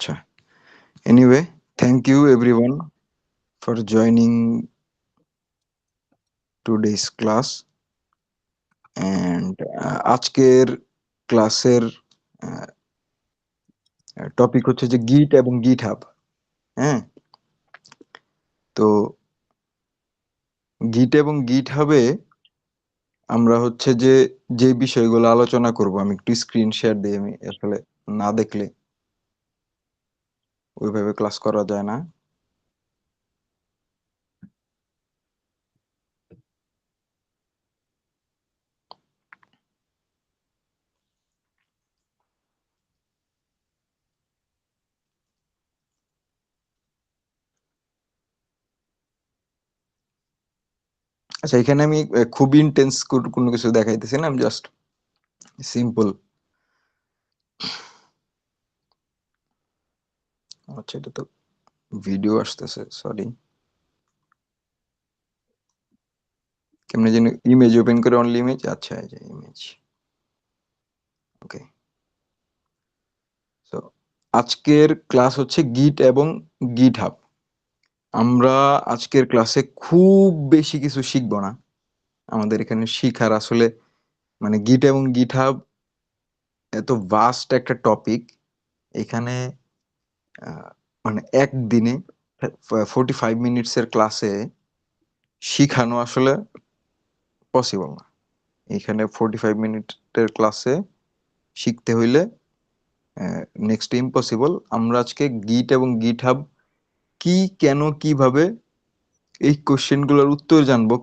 আচ্ছা, anyway thank you everyone for joining today's class and আজকের ক্লাসের টপিক হচ্ছে যে গিট এবং গিটহাব। হ্যাঁ, তো গিট এবং গিটহাবে আমরা হচ্ছে যে বিষয়গুলো আলোচনা করব, আমি একটু স্ক্রিন শেয়ার দিই, আমি আসলে না দেখলে ওইভাবে ক্লাস করা যায় না। আচ্ছা, এখানে আমি খুব ইন্টেন্স কোনো কিছু দেখাইতেছি না, আমি জাস্ট সিম্পল। আচ্ছা, এটা তো ভিডিও আসতেছে, সরি। কেমনে যেন ইমেজ ওপেন করে, অনলি ইমেজ। আচ্ছা, এই যে ইমেজ। ওকে, সো আজকের ক্লাস হচ্ছে গিট এবং গিটহাব। আমরা আজকের ক্লাসে খুব বেশি কিছু শিখবো না। আমাদের এখানে শিখার আসলে মানে গিট এবং গিটহাব এত ভাস্ট একটা টপিক, এখানে মানে একদিনে 45 মিনিটসের ক্লাসে শিখানো আসলে পসিবল না। এখানে 45 মিনিটের ক্লাসে শিখতে হইলে নেক্সট ইম্পসিবল। আমরা আজকে গিট এবং গিটহাব কি, কেন, কিভাবে এই কোশ্চেনগুলোর উত্তর জানবো,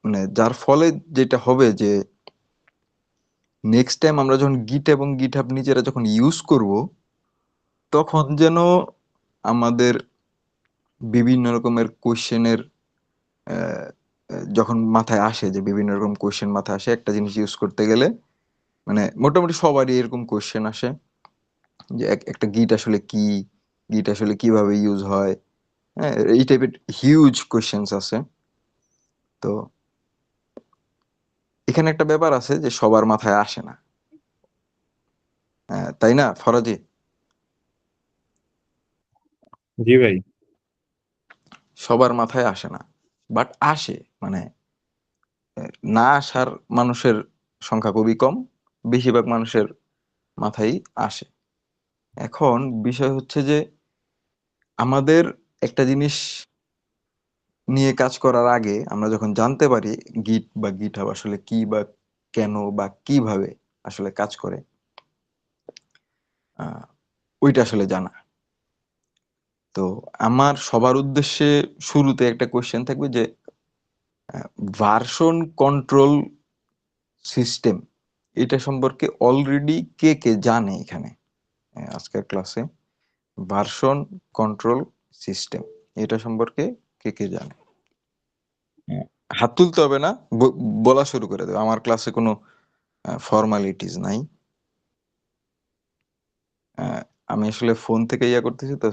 মানে যার ফলে যেটা হবে যে নেক্সট টাইম আমরা যখন গিট এবং গিটহাব নিজেরা যখন ইউজ করব, তখন যেন আমাদের বিভিন্ন রকমের কোশ্চেনের যখন মাথায় আসে, যে বিভিন্ন রকম কোশ্চেন মাথায় আসে একটা জিনিস ইউজ করতে গেলে, মানে মোটামুটি সবারই এরকম কোশ্চেন আসে যে একটা গিট আসলে কি, গিট আসলে কিভাবে ইউজ হয়। হ্যাঁ, এই টাইপের হিউজ কোশ্চেন্স আছে। তো এখানে একটা ব্যাপার আছে যে সবার মাথায় আসে না, তাই না ফরাজি? জি ভাই। সবার মাথায় আসে না, বাট আসে, মানে না আসার মানুষের সংখ্যা খুবই কম, বেশিরভাগ মানুষের মাথায় আসে। এখন বিষয় হচ্ছে যে আমাদের একটা জিনিস নিয়ে কাজ করার আগে আমরা যখন জানতে পারি গিট বা গিটহাব আসলে কি, বা কেন বা কিভাবে আসলে কাজ করে, ওইটা আসলে জানা। তো আমার সবার উদ্দেশ্যে শুরুতে একটা কোশ্চেন থাকবে যে ভার্সন কন্ট্রোল সিস্টেম এটা সম্পর্কে অলরেডি কে কে জানে এখানে আজকের ক্লাসে? ভার্সন কন্ট্রোল সিস্টেম এটা সম্পর্কে কে কে জানে? হাত তুলতে হবে না, বলা শুরু করে দেবে। আমার ক্লাসে কোনো ফর্মালিটিস নাই। আমি আসলে ফোন থেকে ইয়া করতেছি তো,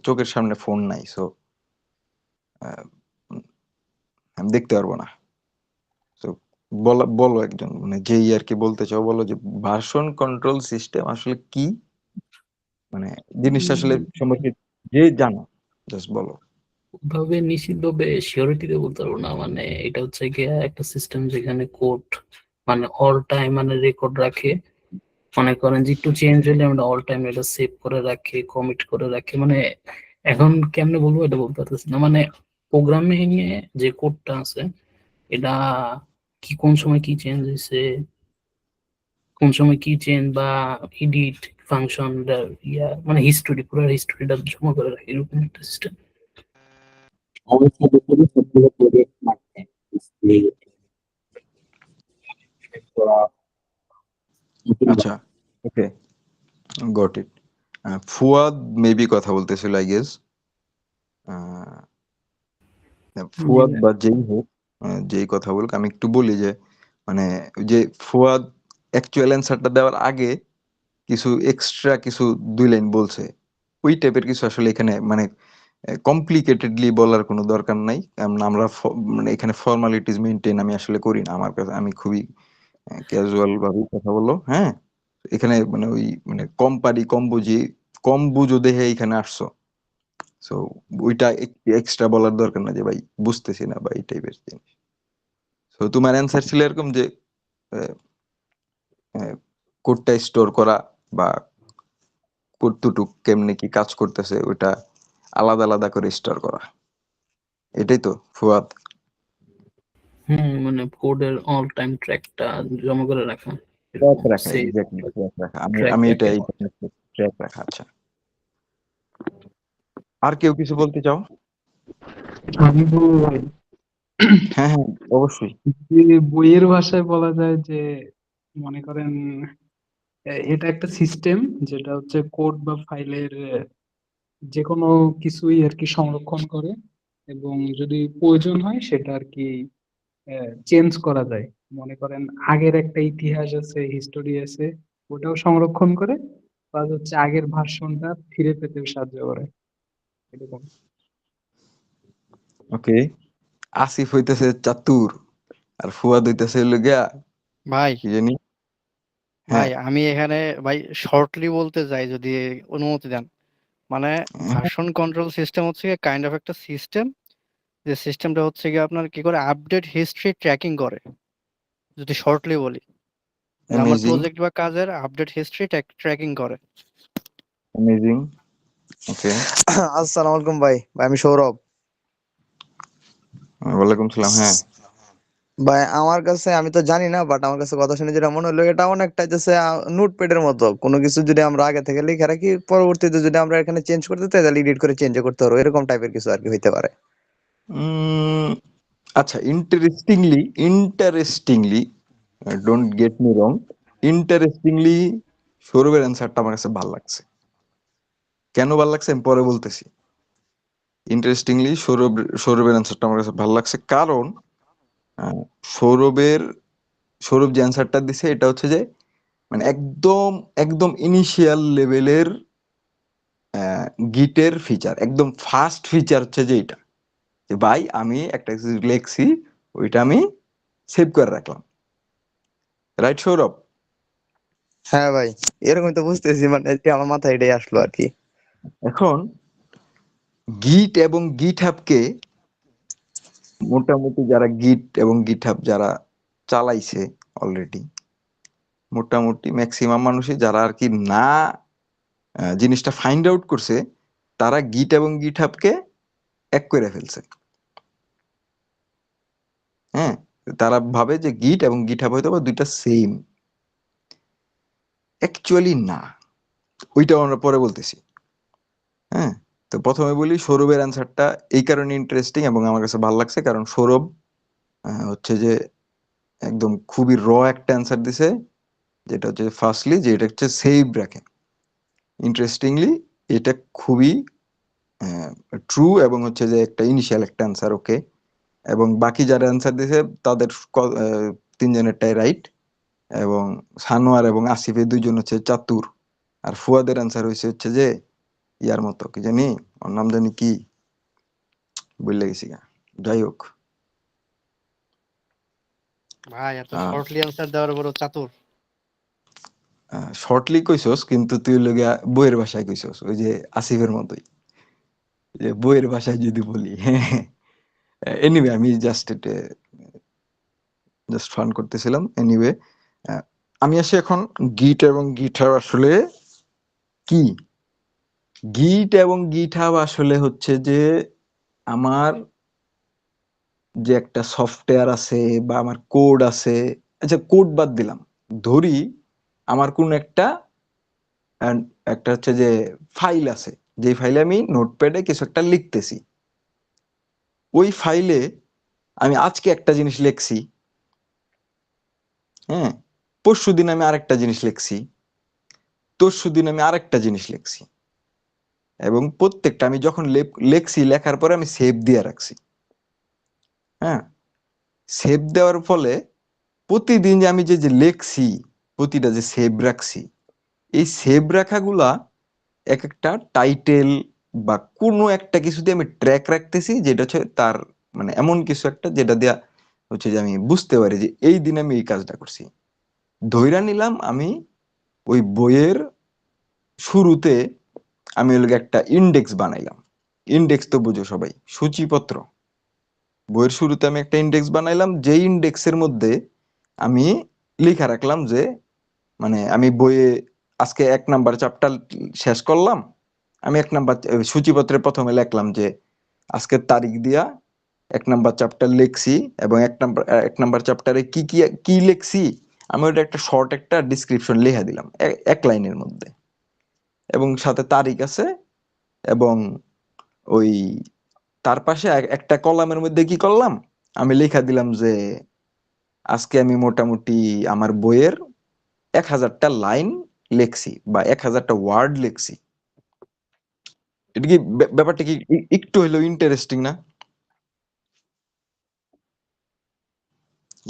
চোখের সামনে ফোন নাই, সো আমি দেখতে পারবো না। তো বলো একজন, মানে যেই আর কি বলতে চাও বলো যে ভার্সন কন্ট্রোল সিস্টেম আসলে কি, মানে জিনিসটা আসলে সম্পর্কে যে জানো জাস্ট বলো। ভাবে নিশ্চিতভাবে সিওরিটিতে বলতে পারবো না, মানে এটা হচ্ছে গিয়ে একটা সিস্টেম যেখানে কোড মানে অল টাইম মানে রেকর্ড রাখে। মনে করেন যে একটু চেঞ্জ হলে আমরা অল টাইম এটা সেভ করে রাখি, কমিট করে রাখি। মানে এখন কেমনে বলবো এটা বলতে পারতেছি না। মানে প্রোগ্রামিং এ যে কোডটা আছে এটা কি কোন সময় কি চেঞ্জ হয়েছে, কোন সময় কি চেঞ্জ বা এডিট ফাংশন ইয়া মানে হিস্টোরি, পুরো হিস্টোরিটা জমা করে রাখি, এরকম একটা সিস্টেম। আচ্ছা, ওকে, গট ইট। ফুয়াদ মেবি কথা বলতেছিল, আই গেস। ফুয়াদ বা যেই হোক, যেই কথা বলুক, আমি একটু বলি যে মানে ওই যে ফুয়াদ অ্যাকচুয়াল অ্যান্সারটা দেওয়ার আগে কিছু এক্সট্রা কিছু 2 লাইন বলছে, ওই টাইপের কিছু আসলে এখানে মানে কমপ্লিকেটেডলি বলার কোনো দরকার নাই। কারণ আমরা মানে এখানে ফর্মালিটিস মেনটেন আমি আসলে করি না। আমার কাছে আমি খুবই ক্যাজুয়াল ভাবে কথা বললো। হ্যাঁ, এখানে মানে ওই মানে কম পারি কম বুঝো দেখে এখানে আসছো। সো ওইটা এক্সট্রা বলার দরকার না যে ভাই বুঝতেছি না বা এই টাইপের জিনিস। তো তোমার অ্যান্সার ছিল এরকম যে কোডটা স্টোর করা বা কতটুক কেমনে কি কাজ করতেছে ওইটা আলাদা আলাদা করে স্টোর করা, এটাই তো ফুয়াদ? মানে কোডের অল টাইম ট্র্যাকটা জমা করে রাখা, ট্র্যাক এরকম রাখা, সেভ এক্স্যাক্টলি ট্র্যাক রাখা। আমি ট্র্যাক আমি এটা রাখে। এই ট্র্যাক রাখা। আচ্ছা, আর কেউ কিছু বলতে চাও? আমি বলবো ভাই, হ্যাঁ হ্যাঁ, অবশ্যই। যে বইয়ের ভাষায় বলা যায় যে মনে করেন এটা একটা সিস্টেম যেটা হচ্ছে কোড বা ফাইলের যে কোনো কিছুই আর কি সংরক্ষণ করে, এবং যদি প্রয়োজন হয় সেটা আর কি চেঞ্জ করা যায়। মনে করেন আগের একটা ইতিহাস আছে, হিস্টোরি আছে, ওটাও সংরক্ষণ করে, বা হচ্ছে আগের ভার্সনটা ফিরে পেতে সাহায্য করে, এরকম। ওকে, আসিফ হইতেছে চাতুর আর ফুয়াদ হইতেছে হলো গিয়া ভাই কি জানি। ভাই হ্যাঁ আমি এখানে ভাই শর্টলি বলতে চাই, যদি অনুমতি দেন। মানে হ্যাঁ, ভার্সন কন্ট্রোল সিস্টেম হচ্ছে কাইন্ড অফ একটা সিস্টেম, যে সিস্টেমটা হচ্ছে গিয়ে আপনার কি করে আপডেট হিস্ট্রি ট্র্যাকিং করে, যদি শর্টলি বলি। যে আমার অ্যামেজিং প্রজেক্ট বা কাজের আপডেট হিস্ট্রি ট্র্যাকিং করে। অ্যামেজিং। ওকে, আসসালামু আলাইকুম ভাই। আমি সৌরভ। ওয়ালাইকুম সালাম। হ্যাঁ, ভাই আমার কাছে, আমি তো জানি না, বাট আমার কাছে কথা শুনে যেটা মনে হলো, এটা অনেকটা হচ্ছে নোটপ্যাডের মতো। কোনো কিছু যদি আমরা আগে থেকে লিখে রাখি, পরবর্তীতে যদি আমরা এখানে চেঞ্জ করতে চাই তাহলে এডিট করে চেঞ্জ করতে পারবো, এরকম টাইপের কিছু আর কি হইতে পারে। উম, আচ্ছা, interestingly don't get me wrong, interestingly সৌরভের অ্যান্সারটা আমার কাছে ভালো লাগছে। কেন ভালো লাগছে আমি পরে বলতেছি। ইন্টারেস্টিংলি সৌরভের অ্যান্সারটা আমার কাছে ভালো লাগছে, কারণ আহ, সৌরভের সৌরভ যে অ্যান্সারটা দিছে এটা হচ্ছে যে মানে একদম একদম ইনিশিয়াল লেভেলের গিটের ফিচার, একদম ফার্স্ট ফিচার হচ্ছে যে এটা, যে ভাই আমি একটা কিছু লিখছি, ওইটা আমি সেভ করে রাখলাম। রাইট সৌরভ? হ্যাঁ ভাই, এরকম তো বুঝতেছি, মানে যে আমার মাথায় এটাই আসলো আর কি। এখন গিট এবং গিট হাবকে মোটামুটি যারা গিট এবং গিট হাব যারা চালাইছে অলরেডি, মোটামুটি ম্যাক্সিমাম মানুষই যারা আর কি না জিনিসটা ফাইন্ড আউট করছে, তারা গিট এবং গিট হাবকে এক করে ফেলছে। হ্যাঁ, তারা ভাবে যে গিট এবং গিট হাব হয়তো বা দুইটা সেম। অ্যাকচুয়ালি না, ওইটা আমরা পরে বলতেছি। হ্যাঁ, তো প্রথমে বলি সৌরভের অ্যান্সারটা এই কারণে ইন্টারেস্টিং এবং আমার কাছে ভালো লাগছে, কারণ সৌরভ হচ্ছে যে একদম খুবই একটা অ্যান্সার দিছে, যেটা হচ্ছে ফার্স্টলি যে এটা হচ্ছে সেভ রাখে। ইন্টারেস্টিংলি এটা খুবই ট্রু এবং হচ্ছে যে একটা ইনিশিয়াল একটা অ্যান্সার। ওকে, এবং বাকি যারা অ্যান্সার দিছে তাদের তিনজনেরটাই রাইট, এবং সানোয়ার এবং আসিফের দুইজন হচ্ছে চাতুর, আর ফুয়াদের অ্যান্সার হয়েছে হচ্ছে যে ইয়ার মতো কি জানি, ওর নাম জানি কি, বুঝলে গেছি গা। যাই হোক, ভাই এত শর্টলি অ্যান্সার দেওয়ার উপরও চাতুর। শর্টলি কইছস কিন্তু তুই লগিয়া বইয়ের ভাষায় কইছস, ওই যে আসিফের মতোই, যে বইয়ের ভাষায় যদি বলি। এনিওয়ে, আমি জাস্ট ফান করতেছিলাম। এনিওয়ে, আমি আসি এখন গিট এবং গিটহাব আসলে কি। গিট এবং গিটহাব আসলে হচ্ছে যে আমার যে একটা সফটওয়্যার আছে বা আমার কোড আছে। আচ্ছা, কোড বাদ দিলাম, ধরি আমার কোন একটা একটা হচ্ছে যে ফাইল আছে, যে ফাইলে আমি নোটপ্যাডে কিছু একটা লিখতেছি। ওই ফাইলে আমি আজকে একটা জিনিস লিখছি, হ্যাঁ, পরশুদিন আমি আরেকটা জিনিস লিখছি, তরশুদিন আমি আরেকটা জিনিস লিখছি, এবং প্রত্যেকটা আমি যখন লেখছি, লেখার পরে আমি সেভ দিয়ে রাখছি। হ্যাঁ, সেভ দেওয়ার ফলে প্রতিদিন যে আমি যে যে লেখছি, প্রতিটা যে সেভ রাখছি, এই সেভ রাখাগুলা এক একটা টাইটেল বা কোনো একটা কিছুতে আমি ট্র্যাক রাখতেছি, যেটা হচ্ছে তার মানে এমন কিছু একটা যেটা দেয়া হচ্ছে যে আমি বুঝতে পারি যে এই দিন আমি এই কাজটা করছি। ধইরা নিলাম আমি ওই বইয়ের শুরুতে আমি হলো গিয়ে একটা ইন্ডেক্স বানাইলাম। ইন্ডেক্স তো বুঝো সবাই, সূচিপত্র। বইয়ের শুরুতে আমি একটা ইন্ডেক্স বানাইলাম, যে ইন্ডেক্সের মধ্যে আমি লিখা রাখলাম যে মানে আমি বইয়ে আজকে 1 নাম্বার চ্যাপ্টার শেষ করলাম, আমি 1 নাম্বার সূচিপত্রের প্রথমে লিখলাম যে আজকের তারিখ দিয়া 1 নাম্বার চ্যাপ্টার লিখছি, এবং 1 নাম্বার চ্যাপ্টারে কি কি কি লিখছি আমি ওটা একটা শর্ট একটা ডিসক্রিপশন লিখে দিলাম 1 লাইনের মধ্যে, এবং সাথে তারিখ আছে, এবং ওই তার পাশে একটা কলামের মধ্যে কি করলাম, আমি লেখা দিলাম যে আজকে আমি মোটামুটি আমার বইয়ের 1000টা লাইন লেখছি বা 1000টা ওয়ার্ড লেখছি। এটা কি ব্যাপারটা কি একটু হলেও ইন্টারেস্টিং না?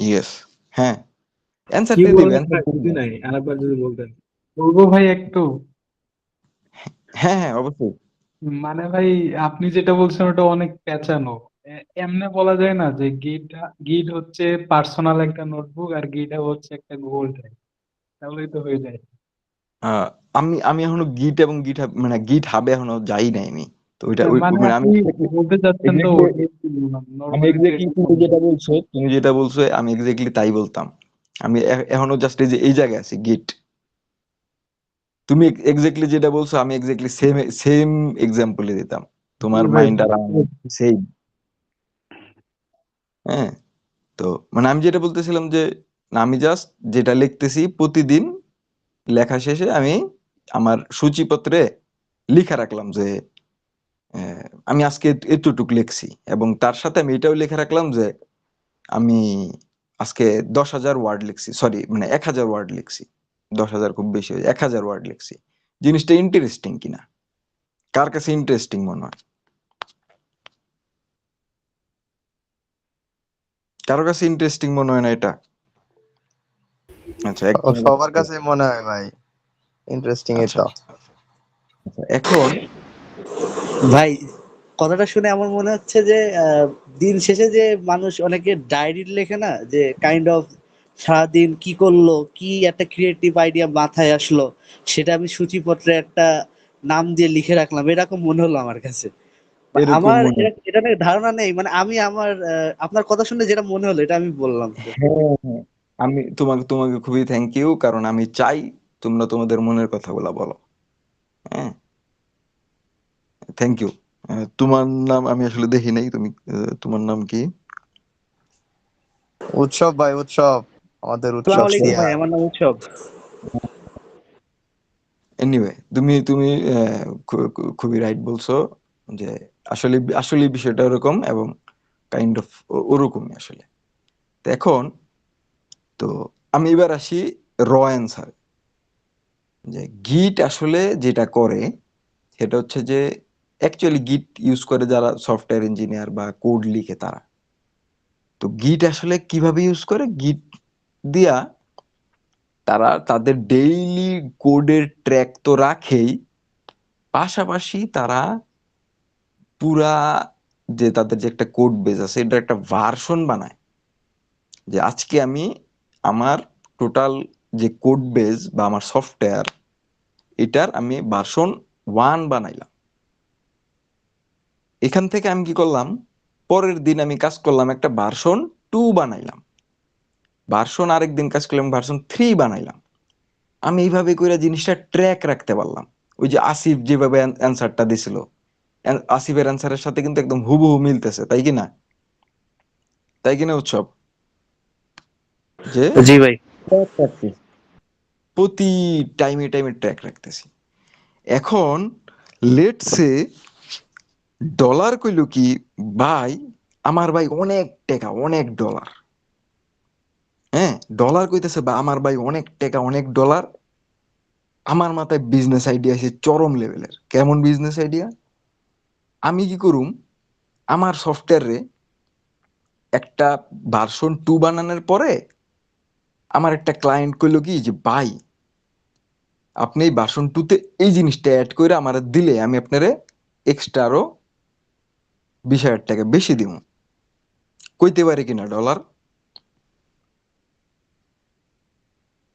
ইয়েস, হ্যাঁ, কি অ্যান্সারটা দিবে, বলেন অ্যান্সার ভাই, বুঝি নাই, আরেকবার যদি বলতেন। বলবো ভাই একটু। হ্যাঁ হ্যাঁ অবশ্যই। মানে ভাই আপনি যেটা বলছেন ওটা অনেক পেঁচানো। এমনে বলা যায় না যে গিট হচ্ছে পার্সোনাল একটা নোটবুক আর গিট হচ্ছে একটা গুগল ড্রাইভ, তাহলেই তো হয়ে যায়। আহ, আমি আমি এখনো গিট এবং গিট মানে গিট হাবে এখনো যাই নাই আমি। তো ওইটা মানে মানে আমি আপনি বলতে চাচ্ছেন তো exactly- ওটাই বললাম, আমি নর্মালি তো এক্স্যাক্টলি এটা তুমি বলা যেটা যায়। বলছো, তুমি যেটা বলছো আমি এক্স্যাক্টলি তাই বলতাম। আমি এখনো জাস্ট এই যে এই জায়গায় আছি, গিট। তুমি এক্স্যাক্টলি যেটা বলছো আমি এক্স্যাক্টলি সেম সেম এক্সাম্পলই দিতাম। জি তোমার ভাই মাইন্ড আর আমার সেম। হ্যাঁ, তো মানে আমি যেটা বলতেছিলাম যে না, আমি জাস্ট যেটা লিখতেছি প্রতিদিন লেখা শেষে আমি আমার সূচিপত্রে লিখা রাখলাম যে আমি আজকে এতটুক লিখছি, এবং তার সাথে আমি এটাও লিখে রাখলাম যে আমি আজকে 10,000 ওয়ার্ড লিখছি, সরি মানে 1,000 ওয়ার্ড লিখছি। 10,000 খুব বেশি হয়েছে, 1,000 ওয়ার্ড লিখছি। জিনিসটা ইন্টারেস্টিং কিনা, কার কাছে ইন্টারেস্টিং মনে হয়? কারো কাছে ইন্টারেস্টিং মনে হয় না এটা? আচ্ছা একদম। সবার কাছে মনে হয় ভাই ইন্টারেস্টিং আচ্ছা এটা। আচ্ছা, এখন ভাই, কথাটা শুনে আমার মনে হচ্ছে যে দিন শেষে যে মানুষ অনেকে ডায়েরি লেখে না, যে কাইন্ড অফ সারাদিন কি করলো, কি একটা ক্রিয়েটিভ আইডিয়া মাথায় আসলো, সেটা আমি সূচিপত্রে একটা নাম দিয়ে লিখে রাখলাম, এরকম মনে হলো আমার কাছে। এরকম আমার মনে হয়। এটা নিয়ে ধারণা নেই, মানে আমি আমার আপনার কথা শুনে যেটা মনে হলো এটা আমি বললাম। হ্যাঁ হ্যাঁ, আমি তোমাকে তোমাকে খুবই থ্যাংক ইউ, কারণ আমি চাই তোমরা তোমাদের মনের কথাগুলা বলো। হ্যাঁ, থ্যাংক ইউ। তোমার নাম আমি আসলে দেখি নাই, তুমি তোমার নাম কি? উৎসব ভাই, উৎসব, আমাদের আসসালামু উৎসব আলাইকুম সিয়া। ভাই, আমার নাম উৎসব। এনিওয়ে, তুমি তুমি খুবই রাইট বলছো যে আসলে আসলে বিষয়টা ওরকম, এবং কাইন্ড অফ ওরকমই আসলে। তো এখন তো আমি এবার আসি র অ্যান্সার, যে গিট আসলে যেটা করে সেটা হচ্ছে যে অ্যাকচুয়ালি গিট ইউজ করে যারা সফটওয়্যার ইঞ্জিনিয়ার বা কোড লিখে তারা। তো গিট আসলে কিভাবে ইউজ করে, গিট দিয়া তারা তাদের ডেইলি কোডের ট্র্যাক তো রাখেই, পাশাপাশি তারা পুরা যে তাদের যে একটা কোড বেস আছে এটা একটা ভার্সন বানায়, যে আজকে আমি আমার টোটাল যে কোড বেস বা আমার সফটওয়্যার এটার আমি ভার্সন 1 বানাইলাম। এখান থেকে আমি কি করলাম, পরের দিন আমি কাজ করলাম একটা ভার্সন 2 বানাইলাম, আরেক দিন কাজ করলাম ভার্সন 3 বানাইলাম। আমি এইভাবে করে জিনিসটা ট্র্যাক রাখতে পারলাম। ওই যে আসিফ যেভাবে অ্যান্সারটা দিছিল, আসিফের অ্যান্সারের সাথে কিন্তু একদম হুবহু মিলতেছে, তাই কি না? তাই কিনা উৎসব? যে জি ভাই। track রাখতেছি, প্রতি টাইমে টাইমে ট্র্যাক রাখতেছি। এখন লেটস সে ডলার কইল কি, ভাই আমার ভাই অনেক টাকা, অনেক ডলার। হ্যাঁ, ডলার কইতেছে বা আমার ভাই অনেক টাকা, অনেক ডলার। আমার মাথায় বিজনেস আইডিয়া আছে চরম লেভেলের। কেমন বিজনেস আইডিয়া? আমি কি করুম, আমার সফটওয়্যারে একটা ভার্সন 2 বানানোর পরে আমার একটা ক্লায়েন্ট কইলো কি যে ভাই আপনি এই ভার্সন 2 তে এই জিনিসটা অ্যাড করে আমার দিলে আমি আপনারে এক্সট্রা আরো 20,000 টাকা বেশি দিব। কইতে পারে কিনা ডলার?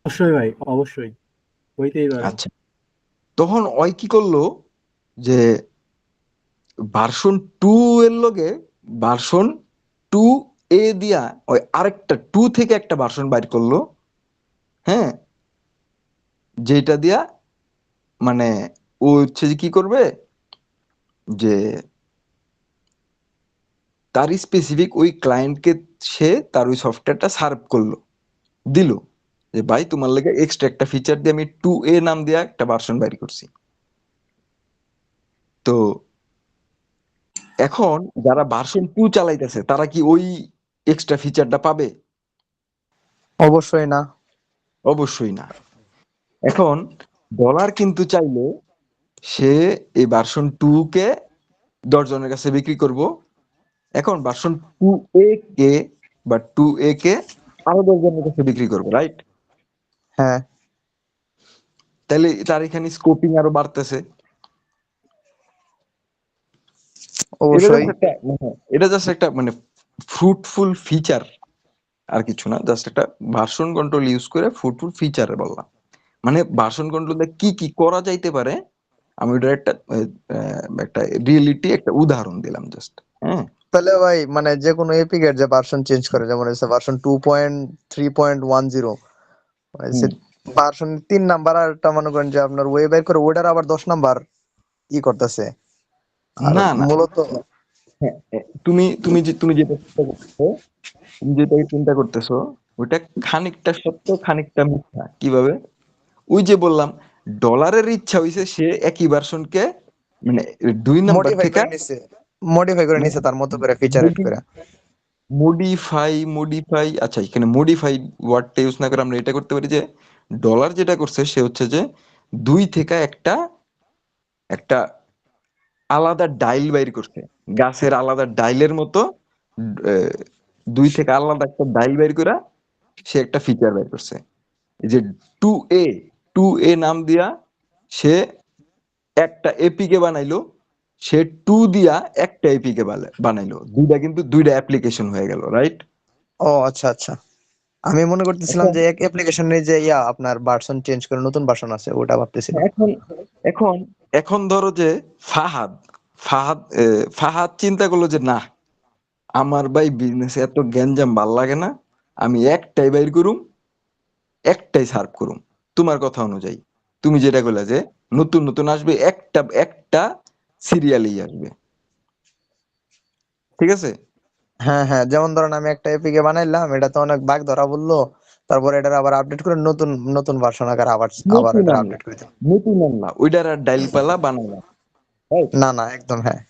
অবশ্যই ভাই, অবশ্যই। হইতেই পারে। আচ্ছা, তখন ওই কি করলো যে ভার্সন 2 এর লগে ভার্সন 2A দিয়া ওই আরেকটা 2 থেকে একটা ভার্সন বাইর করলো, হ্যাঁ, যেটা দিয়া মানে ও হচ্ছে যে কি করবে যে তার স্পেসিফিক ওই ক্লায়েন্টকে সে তার ওই সফটওয়্যারটা সার্ভ করলো, দিল যে ভাই তোমার লাগে এক্সট্রা একটা ফিচার দিয়ে আমি 2A নাম দিয়া একটা ভার্সন বাইর করছি। তো এখন যারা ভার্সন 2 চালাইতেছে তারা কি ওই এক্সট্রা ফিচারটা পাবে? অবশ্যই না। অবশ্যই না। এখন ডলার কিন্তু চাইলে সে এই ভার্সন 2 কে 10 জনের কাছে বিক্রি করব। এখন ভার্সন 2A কে বা 2A কে আরো 10 জনের কাছে বিক্রি করবে, রাইট? হ্যাঁ, তাহলে তার এখানে স্কোপিং আরো বাড়তেছে। অবশ্যই। এটা জাস্ট একটা মানে ফ্রুটফুল ফিচার, আর কিছু না, জাস্ট একটা ভার্সন কন্ট্রোল ইউজ করে ফ্রুটফুল ফিচার বললাম। মানে ভার্সন কন্ট্রোল দিয়ে কি কি করা যাইতে পারে আমি ওটার একটা রিয়েলিটি একটা উদাহরণ দিলাম জাস্ট। হ্যাঁ, তাহলে ভাই মানে যে কোনো এপিক এর যে ভার্সন চেঞ্জ করে, যেমন হচ্ছে ভার্সন 2.3.10, মানে হুম। ভার্সন 3 নাম্বার, আর একটা মনে করেন যে আপনার ওয়েব বের করে ওটার আবার 10 নাম্বার ই করতেছে। আর না না, মূলত হ্যাঁ, তুমি যেটা চিন্তা করতেছো, তুমি যেটা চিন্তা করতেছো ওইটা খানিকটা সত্য খানিকটা মিথ্যা। কিভাবে? ওই যে বললাম, ডলারের ইচ্ছা হইছে সে একই ভার্সনকে মানে 2 নাম্বার মডিফাই থেকে করে নিছে, মডিফাই করে নিছে তার মতো করে, ফিচার এড করে। মডিফাই, আচ্ছা, এখানে মডিফাইড ওয়ার্ডটা ইউজ না করে আমরা এটা করতে পারি যে ডলার যেটা করছে সে হচ্ছে যে 2 থেকে একটা একটা আলাদা ডাইল বাইর করছে, গাছের আলাদা ডাইলের মতো। 2 থেকে আলাদা একটা ডাইল বাইর করে সে একটা ফিচার বাইর করছে, এই যে 2A 2A নাম দিয়া সে একটা এপিকে বানাইলো, সে 2 দিয়া একটা এপিকে বানাইলো, দুইটা কিন্তু দুইটা অ্যাপ্লিকেশন হয়ে গেল, রাইট? ও আচ্ছা আচ্ছা, আমি মনে করতেছিলাম এখন যে এক অ্যাপ্লিকেশনে যে আপনার ভার্সন চেঞ্জ করে নতুন ভার্সন আছে, ওটা ভাবতেছিলাম। এখন এখন এখন ধরো যে ফাহাদ ফাহাদ ফাহাদ চিন্তা করলো যে না, আমার ভাই বিজনেসে এত গ্যাঞ্জাম ভাল লাগে না, আমি একটাই বাইর করুম, একটাই সার্ভ করুম। তোমার কথা অনুযায়ী তুমি যেটা বললে যে নতুন নতুন আসবে, একটা একটা সিরিয়ালেই আসবে, ঠিক আছে? হ্যাঁ হ্যাঁ, যেমন ধরেন আমি একটা এপিকে বানাইলাম, এটা তো অনেক বাগ ধরা বললো, তারপর এটার আবার আপডেট করে নতুন নতুন ভার্সন আকার আবার আবার নতুন এটা আনলা, আপডেট করে দিলাম। নতুন আনলা, ওইটার আর ডাইল পালা বানাইলা, right? না না, একদম হ্যাঁ।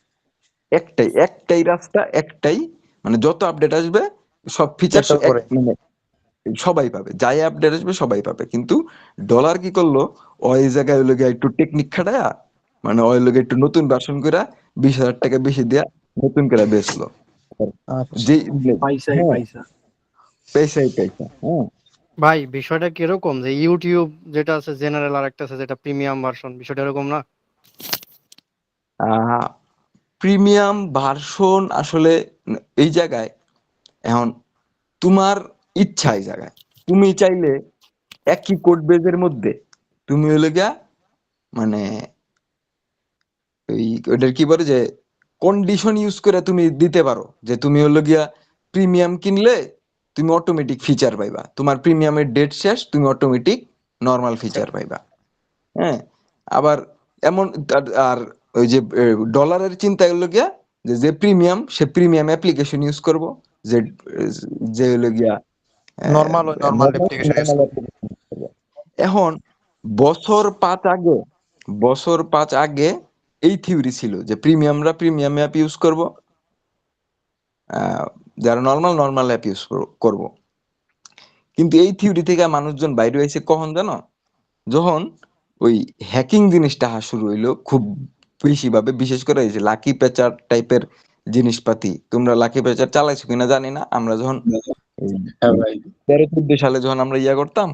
একটাই একটাই রাস্তা, একটাই, মানে যত আপডেট আসবে সব ফিচার একটার এক উপরে। মানে সবাই পাবে, যাই আপডেট আসবে সবাই পাবে। কিন্তু ডলার কি করলো, ওই জায়গায় ওই লোকে একটু টেকনিক খাটায়া, মানে ওই লোকে একটু নতুন ভার্সন করে 20,000 টাকা বেশি দেয়া নতুন করে বেচলো। আচ্ছা। যে পয়সাই হ্যাঁ, পয়সা। পয়সাই পয়সা। হ্যাঁ, ভাই বিষয়টা কিরকম যে ইউটিউব যেটা আছে জেনারেল, আর একটা আছে যেটা প্রিমিয়াম ভার্সন, বিষয়টা এরকম না? প্রিমিয়াম ভার্সন আসলে এই জায়গায় এখন তোমার ইচ্ছা, এই জায়গায় তুমি চাইলে একই কোড বেজের মধ্যে তুমি হইলে গিয়া মানে ওই ওইটার কি বলে যে কন্ডিশন ইউজ করে তুমি দিতে পারো যে তুমি হলো গিয়া প্রিমিয়াম কিনলে তুমি অটোমেটিক ফিচার পাইবা, তোমার প্রিমিয়ামের ডেট শেষ তুমি অটোমেটিক নর্মাল ফিচার পাইবা। হ্যাঁ, আবার এমন আর ওই যে ডলারের চিন্তা হলো গিয়া যে যে প্রিমিয়াম সে প্রিমিয়াম অ্যাপ্লিকেশন ইউজ করব, যে যে হলো গিয়া নরমাল ওই নরমাল অ্যাপ্লিকেশন ইউজ নর্মাল করবে। অ্যাপ্লিকেশন ইউজ করব। এখন বছর 5 আগে এই থিওরি ছিল যে প্রিমিয়ামরা প্রিমিয়াম অ্যাপ ইউজ করব, যারা নর্মাল অ্যাপ ইউজ করব। কিন্তু এই থিওরি থেকে মানুষজন বাইরে হয়েছে কখন জানো? যখন ওই হ্যাকিং জিনিসটা শুরু হইলো খুব বেশি ভাবে, বিশেষ করে এই যে লাকি পেচার টাইপের জিনিসপাতি। তোমরা লাকি পেচার চালাইছো কিনা জানি না, আমরা যখন এই হ্যাঁ ভাই। 13-14 সালে যখন আমরা করতাম,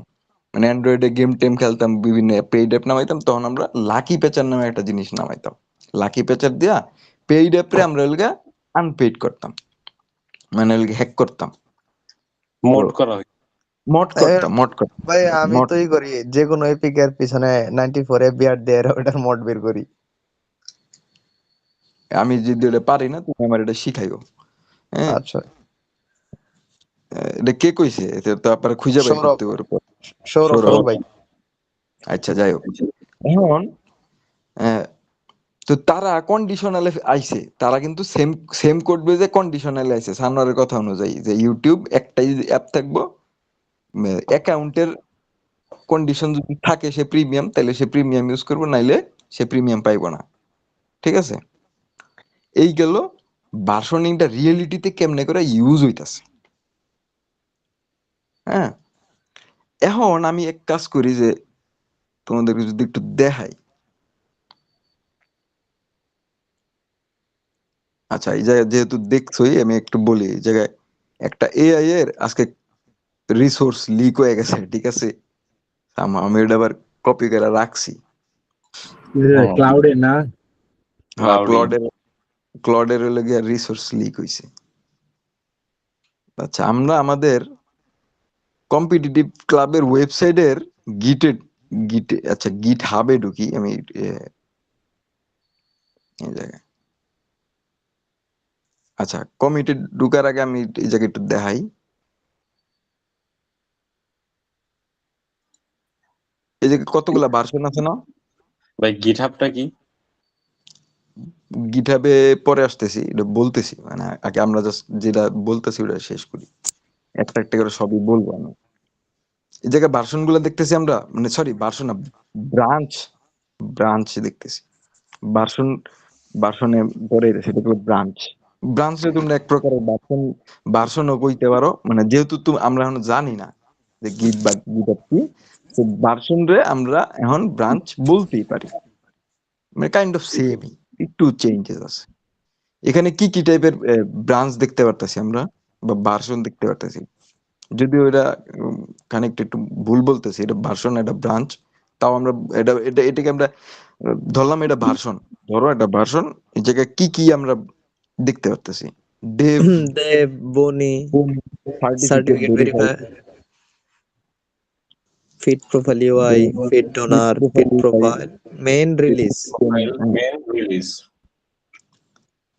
মানে অ্যান্ড্রয়েডে গেম টেম খেলতাম, বিভিন্ন পেইড অ্যাপ নামাইতাম, তখন আমরা লাকি পেচার নামে একটা জিনিস নামাইতাম। লাকি পেচার দিয়া পেইড অ্যাপরে আমরা আনপেইড করতাম, মানে হ্যাক করতাম। তো মোড করা হয়। মড করতাম মড করতাম ভাই আমি মড তো ই করি, যে কোনো এপিক এর পিছনে 94 বিআর দিয়ে ওটার মড বের করি। আমি যদি এটা পারি না তুমি আমার এটা শিখাইও। হ্যাঁ, আচ্ছা, এটা কে কইছে? এটা তো আপনারা খুঁজে বাই সৌরভ, করতে পারবো। সৌরভ সৌরভ, সৌরভ ভাই। আচ্ছা যাই হোক। এখন আহ, তো তারা কন্ডিশনালে আইছে, তারা কিন্তু সেম সেম কোড বেজে কন্ডিশনালে আইছে সানোয়ারের কথা অনুযায়ী, যে ইউটিউব একটাই অ্যাপ থাকবো, অ্যাকাউন্টের কন্ডিশন যদি থাকে সে প্রিমিয়াম, তাহলে সে প্রিমিয়াম ইউজ করবো, নাইলে সে প্রিমিয়াম পাইবো না। ঠিক আছে, এই গেল ভার্সনিংটা রিয়েলিটিতে কেমনে করে ইউজ হইতাছে। হ্যাঁ, এখন আমি এক কাজ করি যে তোমাদেরকে যদি একটু দেখাই। আচ্ছা, এই জায়গায় যেহেতু দেখছোই আমি একটু বলি, এই জায়গায় একটা এআই এর আজকে রিসোর্স লিক হয়ে গেছে। ঠিক আছে, আমি এটা আবার কপি করে রাখছি। ক্লাউডে না? হ্যাঁ, ক্লাউডি। ক্লডের হলে গিয়ে রিসোর্স লিক হয়েছে। আচ্ছা, আমরা আমাদের কম্পিটিটিভ ক্লাবের ওয়েবসাইটের গিটে গিটে আচ্ছা গিট হাবে ঢুকি আমি। এই জায়গায় আচ্ছা, কমিটি ঢুকার আগে আমি এই জায়গায় একটু দেখাই। এই জায়গায় কতগুলা ভার্সন আছে না? ভাই গিটহাবটা কি? গিটহাবে পরে আসতেছি, এটা বলতেছি, মানে আগে আমরা জাস্ট যেটা বলতেছি ওটা শেষ করি, একটা একটা করে সবই বলবো আমি। এই জায়গায় ভার্সন গুলো দেখতেছি আমরা, মানে সরি ভার্সন না, ব্রাঞ্চ ব্রাঞ্চ দেখতেছি। ভার্সন ভার্সনে পরে সেটা হলো ব্রাঞ্চ। ব্রাঞ্চে তোমরা এক প্রকারের ভার্সন ভার্সনও কইতে পারো, মানে যেহেতু তুমি আমরা এখন জানি না যে গিট বা গিট কি, তো ভার্সন রে আমরা এখন ব্রাঞ্চ বলতেই পারি। মানে কাইন্ড অফ সেমই, একটু চেঞ্জেস আছে। এখানে কি কি টাইপের ব্রাঞ্চ দেখতে পারতেছি আমরা, বা ভার্সন দেখতে পারতেছি। যদিও এটা কানেক্ট একটু ভুল বলতেছি, এটা ভার্সন এটা ব্রাঞ্চ, তাও আমরা এটাকে আমরা ধরলাম এটা ভার্সন। ধরো এটা ভার্সন, এই জায়গায় কি কি আমরা দেখতে পারতেছি? ডেভ, দেব, বনি, certificate certificate verify, verify, feat profile UI, feat donor, feat profile, main release. Main release.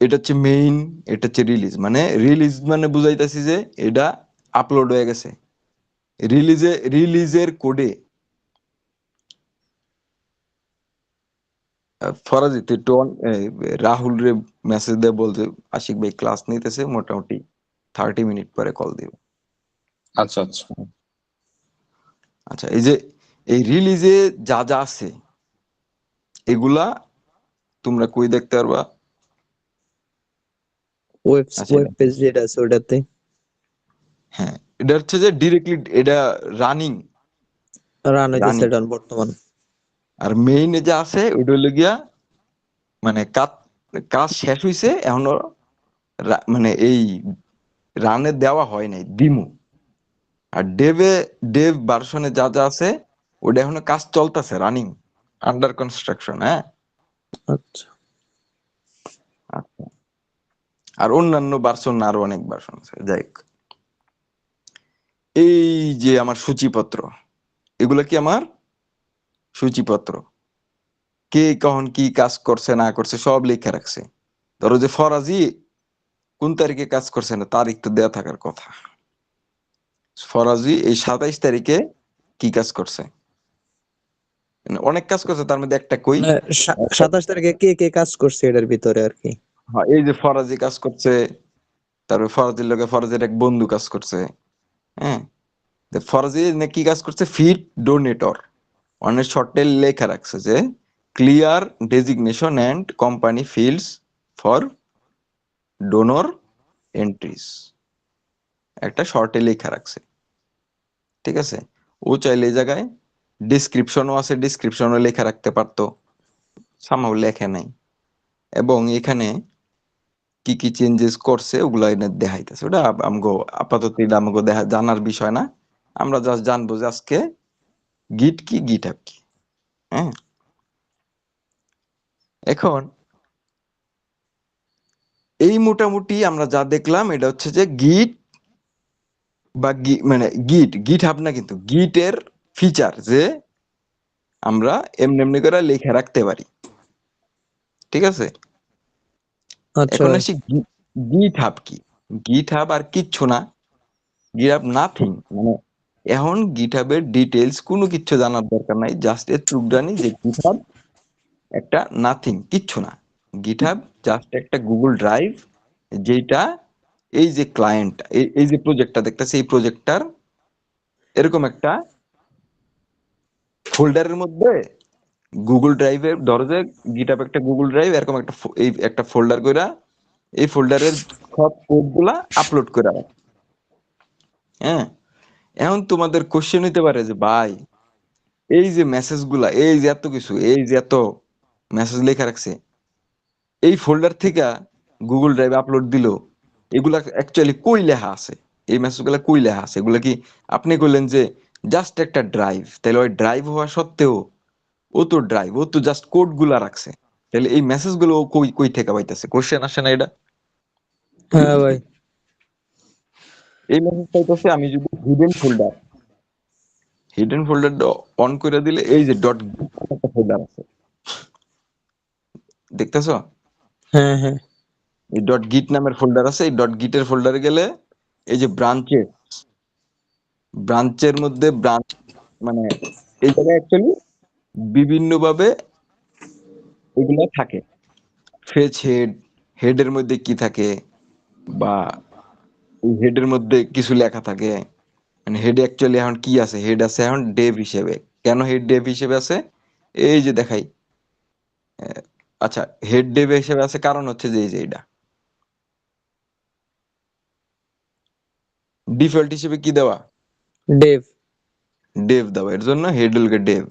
এটা হচ্ছে মেইন, এটা হচ্ছে রিলিজ। মানে রিলিজ মানে বুঝাইতেছি যে এটা আপলোড হয়ে গেছে। রিলিজের কোডে ফরাজি তুই একটু রাহুল রে মেসেজ দিয়ে বলতে, আশিক ভাই ক্লাস নিতেছে, মোটামুটি 30 মিনিট পরে কল দিব। আচ্ছা আচ্ছা। আচ্ছা, এই যে এই রিলিজে যা যা আছে এগুলা তোমরা কই দেখতে পারবা? আচ্ছা, ওয়েব পেজ যেটা আছে ওটাতে। হ্যাঁ, এটা হচ্ছে যে ডিরেক্টলি এটা রানিং রান হইতেছে রানিং এটা বর্তমান। আর মেইনে যা আছে ওটা হলো গিয়া মানে কাজ কাজ শেষ হইছে, এখনো মানে এই রানে দেওয়া হয় নাই, দিমু। আর ডেভ ভার্সনে যা যা আছে ওটা এখনো কাজ চলতেছে, রানিং, আন্ডার কনস্ট্রাকশন। হ্যাঁ, আচ্ছা, আচ্ছা। আর অন্যান্য ভার্সন আরো অনেক ভার্সন আছে, যাই হোক। এই যে আমার সূচিপত্র, এগুলো কি আমার সূচিপত্র, কে কখন কি কাজ করছে না করছে সব লেখা রাখছে। ধরো যে ফরাজি কোন তারিখে কাজ করছে না, তারিখ তো দেয়া থাকার কথা। ফরাজি এই 27 তারিখে কি কাজ করছে, মানে অনেক কাজ করছে, তার মধ্যে একটা কই। 27 তারিখে কে কে কাজ করছে এটার ভিতরে আর কি। হ্যাঁ, এই যে ফরাজি কাজ করছে, তারপর ফরাজির লগে ফরাজির এক বন্ধু কাজ করছে। হ্যাঁ, তো ফরাজি কি কাজ করছে, ফিট ডোনেটর, অনেক শর্টে লেখা রাখছে যে clear designation and company fields for donor entries, একটা শর্টে লেখা রাখছে। ঠিক আছে, ও চাইলে এই জায়গায় ডিসক্রিপশনও আছে, ডিসক্রিপশনও লেখা রাখতে পারতো, সামহাও লেখে নাই। এবং এখানে কি কি চেঞ্জেস করছে ওগুলা এনে দেখাইতেছে। ওটা আমগো আপাতত এটা আমগো দেখা জানার বিষয় না, আমরা জাস্ট জানবো যে আজকে গিট কি গিট হাব কি। হ্যাঁ, এখন এই মোটামুটি আমরা যা দেখলাম এটা হচ্ছে যে গিট বা মানে গিট হাব না, কিন্তু গিটের ফিচার যে আমরা এমনি এমনি করে লেখা রাখতে পারি, ঠিক আছে? আচ্ছা এখন ভাই। আসি গিট হাব কি। গিট হাব আর কিচ্ছু না, গিট হাব নাথিং, মানে এখন গিট হাবের ডিটেলস কোনো কিছু জানার দরকার নাই, জাস্ট এটুক জানি যে গিট হাব একটা নাথিং, কিচ্ছু না। গিট হাব জাস্ট একটা গুগল ড্রাইভ, যেটা এই যে ক্লায়েন্ট, এই যে প্রজেক্টটা দেখতেছে, এই প্রজেক্টটার এরকম একটা ফোল্ডারের মধ্যে গুগল ড্রাইভের, ধরো যে গিটহাব একটা গুগল ড্রাইভ, এরকম একটা এই একটা ফোল্ডার কইরা এই ফোল্ডারের সব কোড গুলা আপলোড করে রাখে। হ্যাঁ, এখন তোমাদের কোশ্চেন হইতে পারে যে ভাই এই যে মেসেজ গুলা, এই যে এত কিছু, এই যে এত মেসেজ লেখা রাখছে, এই ফোল্ডার থেকে গুগল ড্রাইভে আপলোড দিল, এগুলা অ্যাকচুয়ালি কই লেখা আছে? এই মেসেজ গুলা কই লেখা আছে? এগুলা কি আপনি কইলেন যে জাস্ট একটা ড্রাইভ, তাহলে ওই ড্রাইভ হওয়া সত্ত্বেও ও তো ড্রাইভ, ও তো জাস্ট কোড গুলা রাখছে, তাহলে এই মেসেজ গুলো ও কই কই থেকে পাইতেছে? কোশ্চেন আসে না এটা? হ্যাঁ ভাই। এই মেসেজ পাইতেছে আমি যদি হিডেন ফোল্ডারটা অন করে দিলে, এই যে ডট গিট একটা ফোল্ডার আছে, দেখতেছো? হ্যাঁ হ্যাঁ। এই ডট গিট নামের ফোল্ডার আছে, এই ডট গিটের ফোল্ডারে গেলে এই যে ব্রাঞ্চের মধ্যে ব্রাঞ্চ, মানে এই জায়গায় অ্যাকচুয়ালি বিভিন্ন ভাবে এগুলা থাকে। ফেচ হেডের মধ্যে কি থাকে, বা এই হেডের মধ্যে কিছু লেখা থাকে, মানে হেড অ্যাকচুয়ালি এখন কি আছে? হেড আছে এখন ডেভ হিসেবে। কেন হেড ডেভ হিসেবে আছে? এই যে দেখাই। আহ, আচ্ছা, হেড ডেভ হিসেবে আছে কারণ হচ্ছে যে এই যে এটা ডিফল্ট হিসেবে কি দেওয়া, ডেভ। ডেভ দেওয়া, এর জন্য হেড হলকে ডেভ।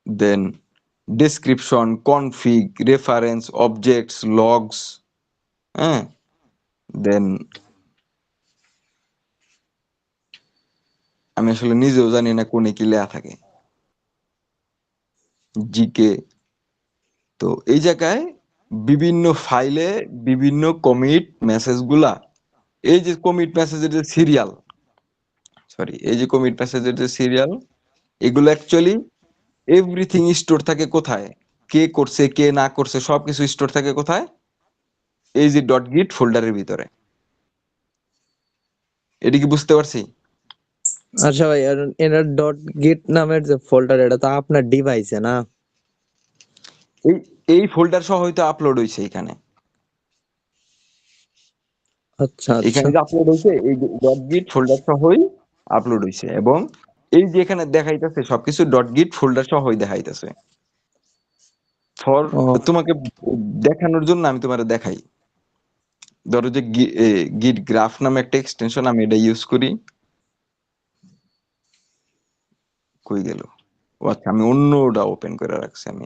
Then description, config, reference, objects, logs, হ্যাঁ, দেন আমি আসলে নিজেও জানি না কোনে কি লেখা থাকে, জিকে। তো এই জায়গায় বিভিন্ন ফাইলে বিভিন্ন কমিট মেসেজ গুলা, এই যে কমিট মেসেজের যে সিরিয়াল, এই যে কমিট মেসেজের যে সিরিয়াল, এগুলো অ্যাকচুয়ালি এভরিথিং স্টোর থাকে কোথায়? কে করছে কে না করছে সবকিছু স্টোর থাকে কোথায়? এই যে ডট গিট ফোল্ডারের ভিতরে। এটা কি বুঝতে পারছি? আচ্ছা ভাই, আর এর ডট গিট নামের যে ফোল্ডার, এটা তো আপনার ডিভাইসে না? এই এই ফোল্ডার সহ হয়তো আপলোড হয়েছে এখানে, আচ্ছা আচ্ছা। এখানে যে আপলোড হয়েছে এই ডট গিট ফোল্ডার সহই আপলোড হয়েছে, এবং এই যে এখানে দেখাইতেছে সবকিছু ডট গিট ফোল্ডার সহই দেখাইতেছে। ফর ও তোমাকে দেখানোর জন্য আমি তোমার দেখাই। ধরো যে গিট গ্রাফ নামে একটা এক্সটেনশন, আমি এটা ইউজ করি। কই গেল? ও আচ্ছা, আমি অন্যটা ওপেন করে রাখছি। আমি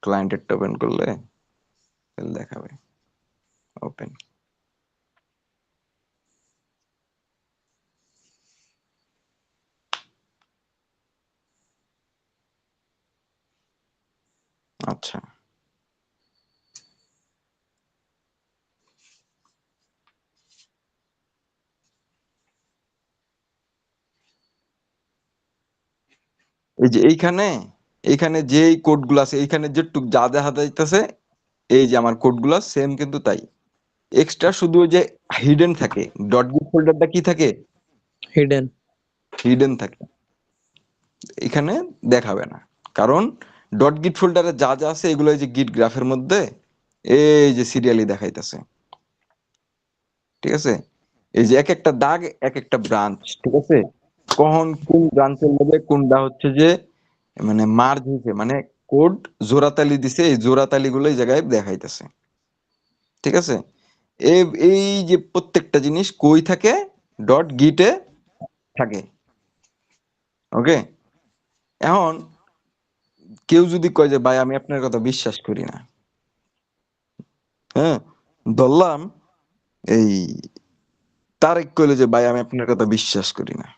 ক্লায়েন্টেরটা ওপেন করলে তাহলে দেখাবে ওপেন। আচ্ছা, এই যে এইখানে যে কোড গুলো আছে, এইখানে যেটুক যা দেখা যাইতেছে, এই যে আমার কোড গুলা সেম কিন্তু তাই। এক্সট্রা শুধু ওই যে হিডেন থাকে, ডট গিট ফোল্ডারটা কি থাকে? হিডেন। হিডেন থাকে, এখানে দেখাবে না, কারণ ডট গিট ফোল্ডারে যা যা আছে এগুলো এই যে গিট গ্রাফের মধ্যে এই যে সিরিয়ালি দেখাইতেছে, ঠিক আছে? এই যে এক একটা দাগ এক একটা ব্রাঞ্চ, ঠিক আছে? কখন কোন ব্রাঞ্চের মধ্যে কোনটা হচ্ছে যে মানে মার্জ হয়েছে, মানে কোড জোড়াতালি দিছে, এই জোড়াতালি গুলো এই জায়গায় দেখাইতেছে, ঠিক আছে? এই এই যে প্রত্যেকটা জিনিস কই থাকে? ডট গিটে থাকে। ওকে, এখন কেউ যদি কয় যে ভাই আমি আপনার কথা বিশ্বাস করি না, হ্যাঁ, ধরলাম এই তারেক কইলো যে ভাই আমি আপনার কথা বিশ্বাস করি না,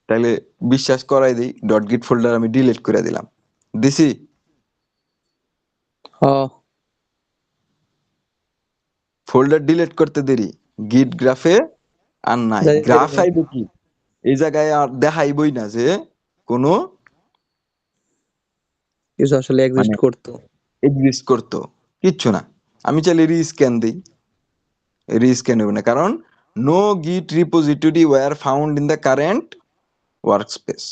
তাইলে বিশ্বাস করাই দিই, ডট গিট ফোল্ডার আমি ডিলিট করে দিলাম, দিছি? হ। ফোল্ডার ডিলিট করতে দেরি, গিট গ্রাফে আর নাই। যাইতে গ্রাফ দেরি। আইবে কি এই জায়গায় আর দেখাইবই না যে কোনো কিছু আসলে মানে এক্সিস্ট করতো। এক্সিস্ট করতো, কিচ্ছু না। আমি চাইলে রিস্ক্যান দিই, রিস্ক্যান হবে না, কারণ no git repository were found in the current workspace.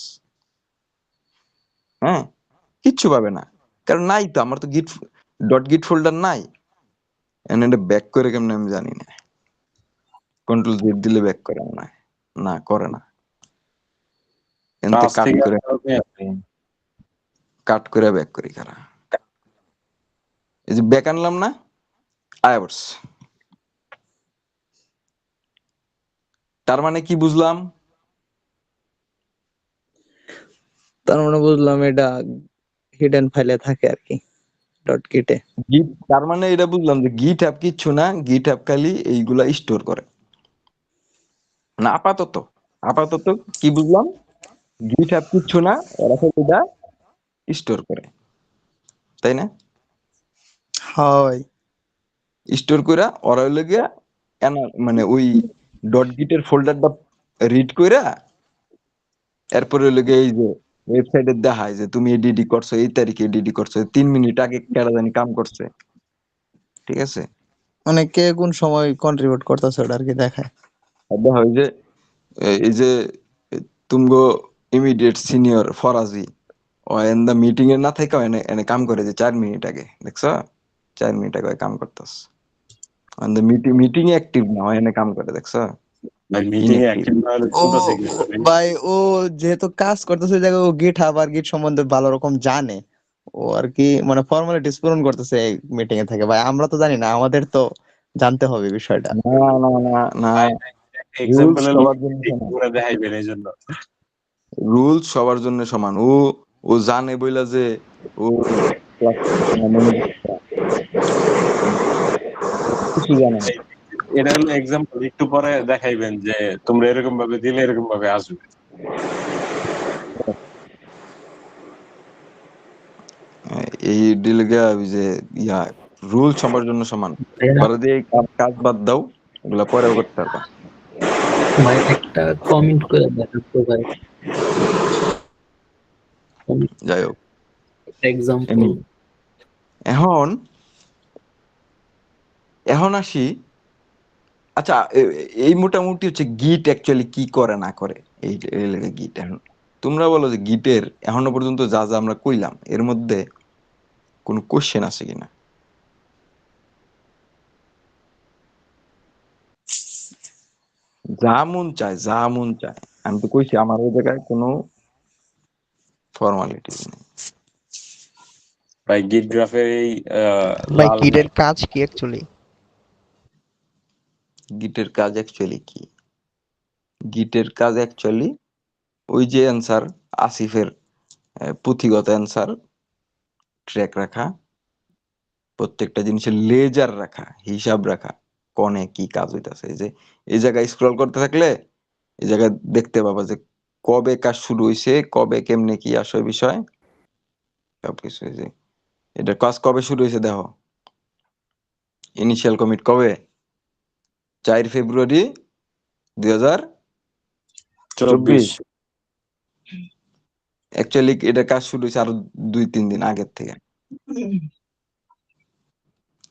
হ্যাঁ, কিচ্ছু পাবে না, কারণ নাই তো, আমার তো গিট ফোল্ডার নাই। এটা ব্যাক করে কেমনে আমি জানি না। কন্ট্রোল জেড দিলে ব্যাক করে মনে হয়, না করে না। এনতে পাঁচ থেকে কাট করে ব্যাক করি খারা। এই যে ব্যাক আনলাম না, আয়ার্স। তার মানে কি বুঝলাম? তার মানে বুঝলাম এটা হিডেন ফাইলে থাকে আর কি, ডট গিটে। গিট, তার মানে এটা বুঝলাম যে গিট অ্যাপ কিচ্ছু না, গিট অ্যাপ খালি এইগুলা স্টোর করে না। আপাতত আপাতত কি বুঝলাম, গিট অ্যাপ কিচ্ছু না, ওরা খালি এটা স্টোর করে, তাই না? হয়। স্টোর করে ওরা হইলো গিয়া মানে ওই ডট গিটের ফোল্ডারটা রিড কইরা এরপরে হইলো গিয়া এই যে ওয়েবসাইটে দেখায় যে তুমি এডিডি করছো, এই তারিখে এডিডি করছো, 3 মিনিট আগে কেডা জানি কাম করছে, ঠিক আছে? মানে কে কোন সময় কন্ট্রিবিউট করতেছে ওটা আর কি দেখায়। আর দেখা হয় যে এই যে তুমগো ইমিডিয়েট সিনিয়র ফরাজি ও এন দা মিটিং এ না থাকা এনে এনে কাম করে যে 4 মিনিট আগে, দেখছো? 4 মিনিট আগে কাম করতেছ। অন দা মিটিং অ্যাক্টিভ না, ও এনে কাম করে, দেখছো? মিটিং এ ইনঅ্যাক্টিভ। অ্যাক্টিভ না হলে ও শুনতেছে কি? ভাই, ও যেহেতু কাজ করতেছে ওই জায়গায়, ও গিট হাব আর গিট সম্বন্ধে ভালো রকম জানে। ও আর কি মানে ফর্মালিটিস পূরণ করতেছে এই মিটিং এ থেকে। ভাই আমরা তো জানি না, আমাদের তো জানতে হবে বিষয়টা। না না না না, রুলস এক্সাম্পলের লোক সবার জন্য সমান, পুরো দেখাইবেন এই জন্য। রুলস সবার জন্য সমান। ও ও জানে বইলা যে ও ক্লাস কিছু জানে না। এটা হলো এক্সাম্পল, একটু পরে দেখাইবেন যে তোমরা এরকম ভাবে দিলে এরকম ভাবে আসবে। এই ডিলগা ওই যে ইয়া রুল সবার জন্য সমান। পরে দিয়ে কাজ বাদ দাও, এগুলা পরেও করতে পারবা। ভাই একটা কমেন্ট করে দেখাতো ভাই, যাই হোক, এক্সাম্পল। এখন এখন আসি। আচ্ছা, এই মোটামুটি হচ্ছে গিট অ্যাকচুয়ালি কি করে না করে, এই গিট। এখন তোমরা বলো যে গিটের এখনো পর্যন্ত যা যা আমরা কইলাম এর মধ্যে কোনো কোশ্চেন আছে কিনা? যা মন চায়, যা মন চায়। আমি তো কইছি আমার ওই জায়গায় কোনো ফর্মালিটিস নেই। ভাই গিট গ্রাফের এই ভাই লাল গিটের কাজ কি অ্যাকচুয়ালি? গিটের কাজ অ্যাকচুয়ালি কি? গিটের কাজ অ্যাকচুয়ালি ওই যে অ্যান্সার আসিফের পুঁথিগত অ্যান্সার ট্র্যাক রাখা, প্রত্যেকটা জিনিসের লেজার রাখা, হিসাব রাখা, কনে কি কাজ হইতাছে। এই যে এই জায়গায় স্ক্রল করতে থাকলে এই জায়গায় দেখতে পাবা যে কবে কাজ শুরু হইছে, কবে কেমনে কি আসে বিষয় সবকিছু। এই যে এটা কাজ কবে শুরু হয়েছে দেখো, ইনিশিয়াল কমিট কবে, 4 ফেব্রুয়ারি 2024। 24। অ্যাকচুয়ালি এটা কাজ শুরু হয়েছে আরো 2-3 দিন আগের থেকে।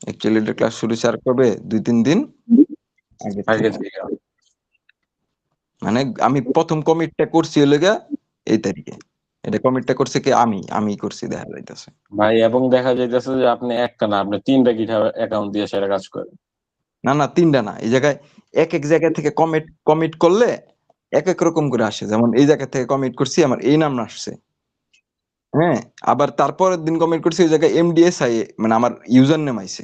অ্যাকচুয়ালি এটা ক্লাস শুরু হয়েছে আর কবে, 2-3 দিন আগের আগে থেকে। থেকে মানে আমি প্রথম কমিটটা করছি হলো গিয়া এই তারিখে। এটা কমিটটা করছে কি আমি করছি দেখা যাইতেছে। ভাই, এবং দেখা যাইতেছে যে আপনি একটা না, আপনি 3টা গিটহাব অ্যাকাউন্ট দিয়ে সেটা কাজ করেন। না না, 3টা না, এই জায়গায় এক এক জায়গা থেকে কমিট করলে এক এক রকম করে আসে। যেমন এই জায়গা থেকে কমিট করছি, আমার এই নাম আসছে, হ্যাঁ। আবার তারপরের দিন কমিট করছি ওই জায়গায় MDSI, মানে আমার ইউজার নেম আইছে।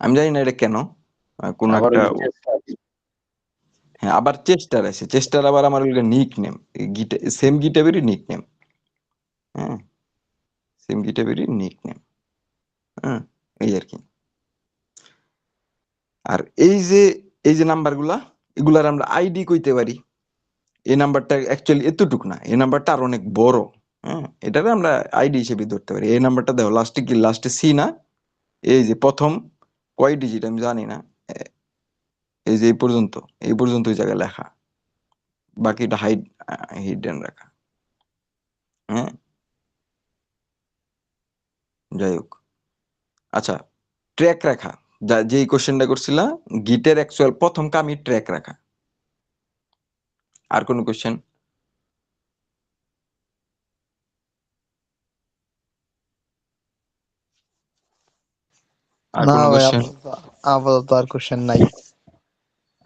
আমি জানি না এটা কেন, কোন আবার একটা। ওই যে হ্যাঁ, আবার চেস্টার আছে, চেস্টার আবার আমার nick name, same গিটাবেরই nick name. হ্যাঁ, সেম গিটাবেরই নিক নেম। হ্যাঁ, এই আর কি। আর এই যে নাম্বারগুলা, এগুলার আমরা আইডি কইতে পারি। এই নাম্বারটা অ্যাকচুয়ালি এতটুক না, এই নাম্বারটা আর অনেক বড়। হ্যাঁ, এটাকে আমরা আইডি হিসেবে ধরতে পারি। এই নাম্বারটা দেখো লাস্টে কি, লাস্টে সি না, এই যে প্রথম কয় ডিজিট আমি জানি না, এই যে এই পর্যন্ত ওই জায়গায় লেখা, বাকিটা হিডেন রাখা। হ্যাঁ, যাই হোক, আচ্ছা, ট্র্যাক রাখা, যেই কোশ্চেনটা করছিলা, গিটের অ্যাকচুয়াল প্রথম কামই ট্র্যাক রাখা। আর কোন কোশ্চেন? আর না কোন ভাই, কোশ্চেন? আপাতত আর কোশ্চেন নাই।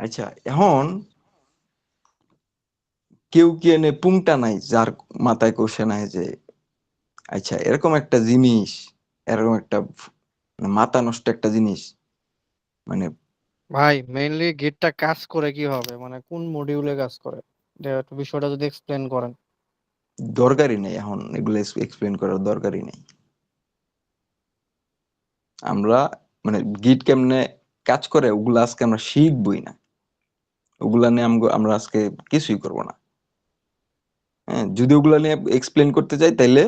আচ্ছা, এখন কেউ কি এনে পুংটা নাই যার মাথায় কোশ্চেন আছে যে আচ্ছা এরকম একটা জিনিস, এরকম একটা মাথা নষ্ট একটা জিনিস, মানে ভাই মেইনলি গিটটা কাজ করে কিভাবে, মানে কোন মডিউলে কাজ করে, একটু বিষয়টা যদি এক্সপ্লেন করেন। দরকারই নেই, এখন এগুলো এক্সপ্লেন করার দরকারই নেই। আমরা মানে গিট কেমনে কাজ করে ওগুলো আজকে আমরা শিখবই না, ওগুলা নিয়ে আমরা আজকে কিছুই করব না। হ্যাঁ, যদি ওগুলা নিয়ে এক্সপ্লেন করতে যাই তাইলে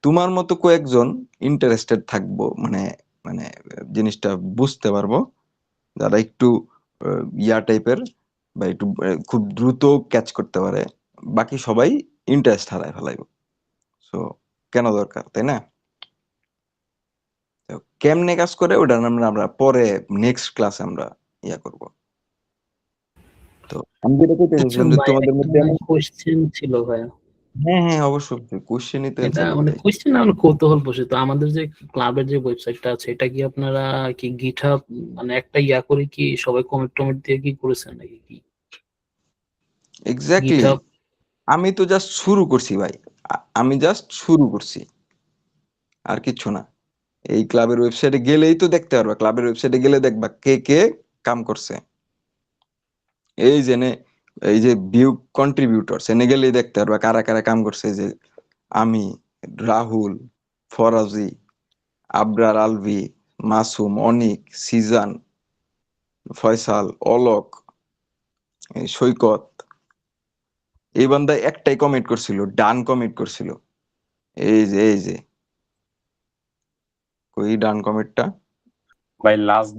তোমার মতো কয়েকজন ইন্টারেস্টেড থাকবো, মানে মানে জিনিসটা বুঝতে পারবো, যারা একটু ইয়া টাইপের বা একটু খুব দ্রুত ক্যাচ করতে পারে, বাকি সবাই ইন্টারেস্ট হারায় ফেলাইব। সো কেন দরকার, তাই না? তো কেমনে কাজ করে ওটা আমরা পরে নেক্সট ক্লাসে আমরা ইয়া করব। তো আমি যেটা করতে আচ্ছা চাইছিলাম যে ভাই, তোমাদের একটা মধ্যে কোয়েশ্চেন ছিল ভাই। হ্যাঁ হ্যাঁ অবশ্যই কোশ্চেনই তো এটা অ্যান্সার মানে করবে। কোয়েশ্চেন না, মানে কৌতূহল বসে। তো আমাদের যে ক্লাবের যে ওয়েবসাইটটা আছে, এটা কি আপনারা কি গিটহাব মানে একটা ইয়া করে কি সবাই কমেন্ট টমেন্ট দিয়ে কি করেছেন নাকি কি? এক্স্যাক্টলি, গিটহাব আমি তো জাস্ট শুরু করছি ভাই, আমি জাস্ট শুরু করছি, আর কিচ্ছু না। এই ক্লাবের ওয়েবসাইটে গেলেই তো দেখতে পারবা, ক্লাবের ওয়েবসাইটে গেলে দেখবা কে কে কাম করছে। এই যে এই যে ভিউ কন্ট্রিবিউটর এনে গেলেই দেখতে পারবা কারা কারা কাম করছে। যে আমি, রাহুল, ফরাজি, আবরার আলভি, মাসুম, অনিক, সিজান, ফয়সাল, অলোক, এই সৈকত। এই বান্দা একটাই কমেন্ট করছিল, ডান কমেন্ট করছিল। এই যে কই ডান কমেন্টটা? ভাই লাস্ট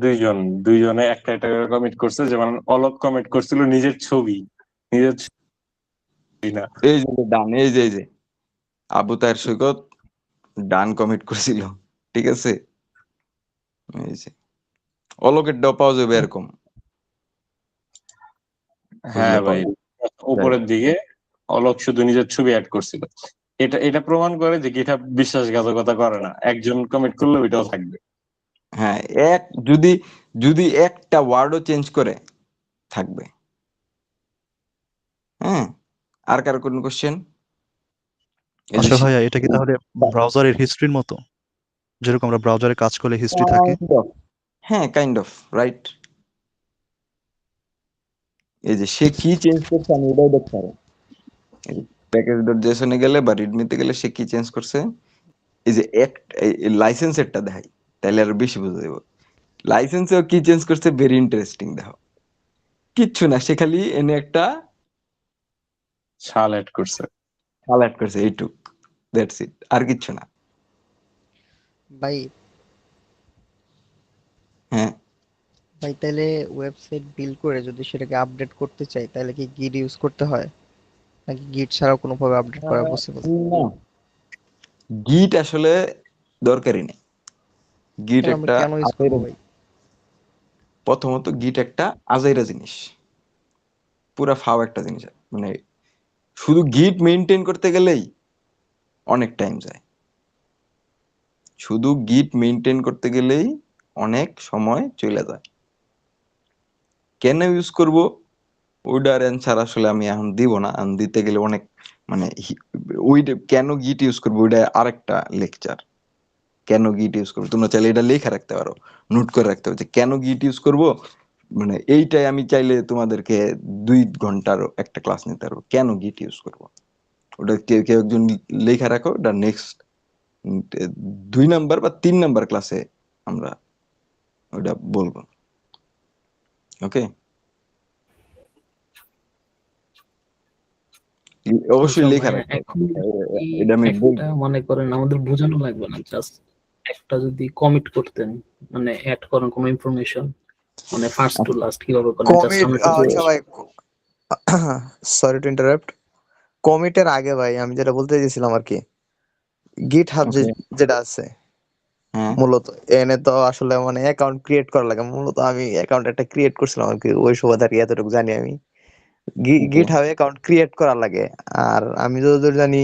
দুইজনে একটা একটা করে কমিট করছে, যেমন অলক কমিট করছিল নিজের ছবি, নিজের ছবি না। এই যে ডান, এই যে আবু তাহের সৈকত ডান কমিট করছিল, ঠিক আছে। এই যে অলোকেরটাও পাওয়া যাবে এরকম, হ্যাঁ খুঁজলে ভাই, পাওয়া যাবে। উপরের দিকে অলক শুধু নিজের ছবি অ্যাড করছিল। এটা প্রমাণ করে যে গিটহাব বিশ্বাসঘাতকতা করে না, একজন কমিট করলে ওইটাও থাকবে। হ্যাঁ, যদি যদি একটা ওয়ার্ডও চেঞ্জ করে থাকবে। হ্যাঁ, আর কার কোন কোশ্চেন? এই যে আচ্ছা ভাইয়া, এটা কি তাহলে ব্রাউজারের হিস্ট্রির মতো, যেরকম আমরা ব্রাউজারে কাজ করলে হিস্ট্রি থাকে? হ্যাঁ, কাইন্ড অফ রাইট। এই যে সে কি চেঞ্জ করছে আমি এটাও দেখতে পারবো। প্যাকেজ ডট জেসনে গেলে বা রিডমিতে গেলে সে কি চেঞ্জ করছে, এই যে লাইসেন্সেরটা দেখাই, তাহলে আরো বেশি বোঝা যাবে। লাইসেন্সেও কি চেঞ্জ করছে, ভেরি ইন্টারেস্টিং। দেখো, কিচ্ছু না, সে খালি এনে একটা শাল অ্যাড করছে। শাল অ্যাড করছে, এইটুক, দ্যাটস ইট, আর কিচ্ছু না। ভাই হ্যাঁ, ভাই তাহলে ওয়েবসাইট বিল্ড করে যদি সেটাকে আপডেট করতে চাই তাহলে কি গিট ইউজ করতে হয়, নাকি গিট ছাড়াও কোনোভাবে আপডেট করা পসিবল? না, গিট আসলে দরকারই নেই। গিট তাহলে আমরা একটা কেন ইউজ করবো ভাই? প্রথমত গিট একটা আজাইরা জিনিস, পুরা ফাও একটা জিনিস। মানে শুধু গিট মেনটেন করতে গেলেই অনেক টাইম যায়, শুধু গিট মেনটেন করতে গেলেই অনেক সময় চলে যায়। কেন ইউজ করব ওইটার অ্যান্সার আসলে আমি এখন দিব না, আমি দিতে গেলে অনেক মানে ওইটা কেন গিট ইউজ করবো ওইটা আরেকটা লেকচার। কেন গিট ইউজ করবো তোমরা চাইলে এটা লেখা রাখতে পারো, নোট করে রাখতে পারো যে কেন গিট ইউজ করব। মানে এইটাই আমি চাইলে তোমাদেরকে 2 ঘন্টার একটা ক্লাস নিতে পারবো, কেন গিট ইউজ করব। ওটা কেউ কেউ একজন লেখা রাখো, ওটা নেক্সট 2 নাম্বার বা 3 নাম্বার ক্লাসে আমরা ওটা বলবো। ওকে, আচ্ছা অবশ্যই লেখা ভাই, রাখতে হবে। এখন কি এটা আমি বলবো। একটা মনে করেন আমাদের বোঝানো লাগবে না, জাস্ট একটা যদি কমিট করতেন, মানে অ্যাড করেন কোনো ইনফরমেশন, মানে ফার্স্ট টু লাস্ট কিভাবে করেন, জাস্ট কমিট, আমরা একটু আচ্ছা ভাই, সরি টু ইন্টারাপ্ট। কমিটের আগে ভাই আমি যেটা বলতে চাইছিলাম আর কি, গিট হাব ওকে, যেটা আছে হ্যাঁ, মূলত, এনে তো আসলে মানে অ্যাকাউন্ট ক্রিয়েট করা লাগে। মূলত আমি অ্যাকাউন্ট একটা ক্রিয়েট করছিলাম আর কি, ওই সুবাদে আর কি এতটুকু জানি আমি। ওকে, গিট হাব অ্যাকাউন্ট ক্রিয়েট করা লাগে। আর আমি যতদূর জানি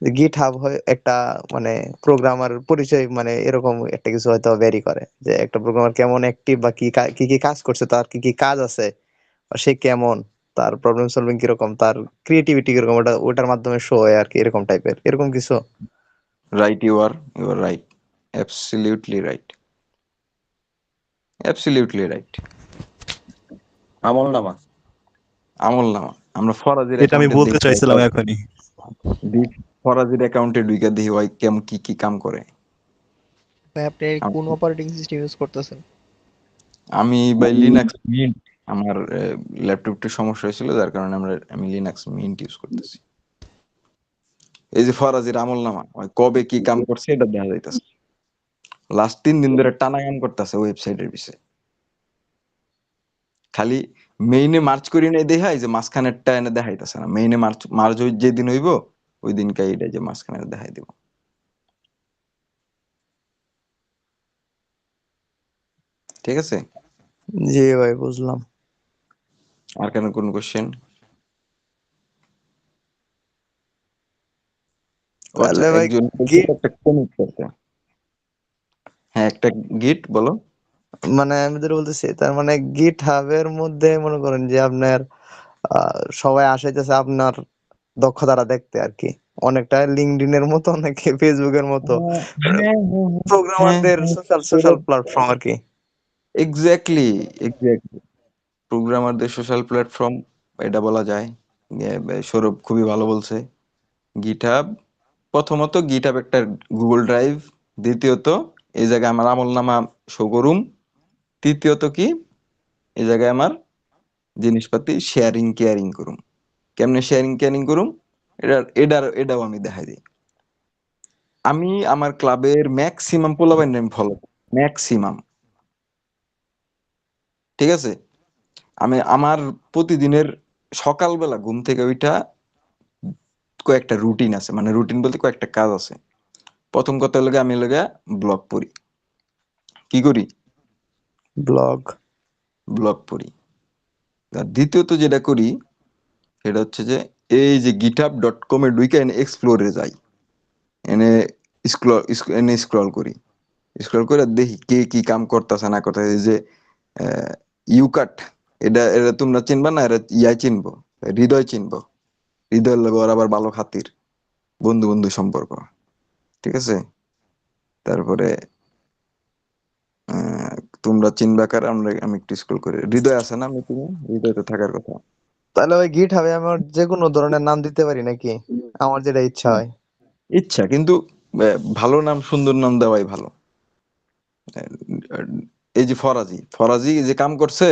গিট হাব হয় একটা মানে প্রোগ্রামার পরিচয়, মানে এরকম একটা কিছু হয়তো ভ্যারি করে যে একটা প্রোগ্রামার কেমন অ্যাক্টিভ বা কি কি কাজ করছে, তার কি কি কাজ আছে, বা সে কেমন, তার প্রবলেম সলভিং কিরকম, তার ক্রিয়েটিভিটি কিরকম, ওটার মাধ্যমে শো হয় আর কি, এরকম টাইপের এরকম কিছু। Right, you are right, absolutely right, absolutely right. আমল নামা। আমল নামা, আমরা ফরাজের এটা আমি অ্যাকাউন্টে বলতে দেখি, চাইছিলাম এখনই। ফরাজের অ্যাকাউন্টে ঢুকে দেখি ভাই কেমন কি কি কাম করে। ভাই আপনি কোন অপারেটিং সিস্টেম ইউজ করতেছেন? আমি বাই লিনাক্স মিন্ট, আমার ল্যাপটপটির সমস্যা হয়েছিল যার কারণে আমি লিনাক্স মিন্ট ইউজ করতেছি। এই যে ফরাজির আমল নামা, কবে কি কাম করছে এটা দেখা যাইতেছে। লাস্ট 3 দিন ধরে টানা কাম করতেছে ওয়েবসাইটের পিছে। খালি মেইনে মার্চ করি নাই দেখাই যে মাঝখানেরটা এনে দেখাইতেছে না। মেইনে মার্চ যেদিন হইব ওই দিনকে এটা যে মাঝখানে দেখাই দিব। ঠিক আছে, জি ভাই, বুঝলাম। আর কেন কোন কোশ্চেন? আচ্ছা, তাহলে ভাই একজন বলছে গিট, একটা কমিট করতে। হ্যাঁ, একটা গিট বলো। মানে আমি যেটা বলতেছি তার মানে গিট হাবের মধ্যে মনে করেন যে আপনার সবাই আসাইতেছে আপনার দক্ষতাটা দেখতে আর কি, অনেকটা লিঙ্কডইন এর মতো, অনেকে ফেসবুকের মতো, হ্যাঁ, হ্যাঁ, হ্যাঁ, হ্যাঁ, প্রোগ্রামারদের হ্যাঁ, সোশ্যাল এটা সোশ্যাল প্ল্যাটফর্ম আর কি। এক্স্যাক্টলি, এক্স্যাক্টলি প্রোগ্রামারদের সোশ্যাল প্ল্যাটফর্ম এটা বলা যায়। সৌরভ খুবই ভালো বলছে। গিটহাব, প্রথমত গিটহাব একটা গুগল ড্রাইভ, দ্বিতীয়ত এই জায়গায় আমার আমল নামা শো করুম, তৃতীয়ত কি এই জায়গায় আমার জিনিসপাতি শেয়ারিং কেয়ারিং করুম। কেমনে শেয়ারিং কেয়ারিং করুম এটাও আমি দেখাই দিই। আমি আমার ক্লাবের ম্যাক্সিমাম পোলাপাইন আমি ফলো, ম্যাক্সিমাম, ঠিক আছে। আমি আমার প্রতিদিনের সকালবেলা ঘুম থেকে ওইটা কয়েকটা রুটিন আছে, মানে রুটিন বলতে কয়েকটা কাজ আছে। প্রথম কথা লাগে আমি ব্লগ পড়ি। কি করি? ব্লগ। ব্লগ পড়ি। আর দ্বিতীয়ত যেটা করি সেটা হচ্ছে যে এই যে github.com এ ঢুকে এনে এক্সপ্লোরে যাই, এনে এনে স্ক্রল করি, স্ক্রল করে দেখি কে কি কাম করতেছে না করতেছে। এই যে ইউকাট, এটা এটা তোমরা চিনবা না, এটা চিনবো, হৃদয় চিনবো। হৃদয়ের লগে ওর আবার ভালো খাতির, বন্ধু বন্ধু সম্পর্ক, ঠিক আছে। তারপরে আহ, তোমরা চিনবা কার, আমি একটু স্ক্রল করি, হৃদয় আছে না মিটিং এ, হৃদয় তো থাকার কথা। তাহলে ভাই গিট হাবে আমার যে কোনো ধরনের নাম দিতে পারি নাকি, আমার যেটা ইচ্ছা হয়? ইচ্ছা, কিন্তু ভালো নাম, সুন্দর নাম দেওয়াই ভালো। আহ, এই যে ফরাজি, ফরাজি যে কাম করছে,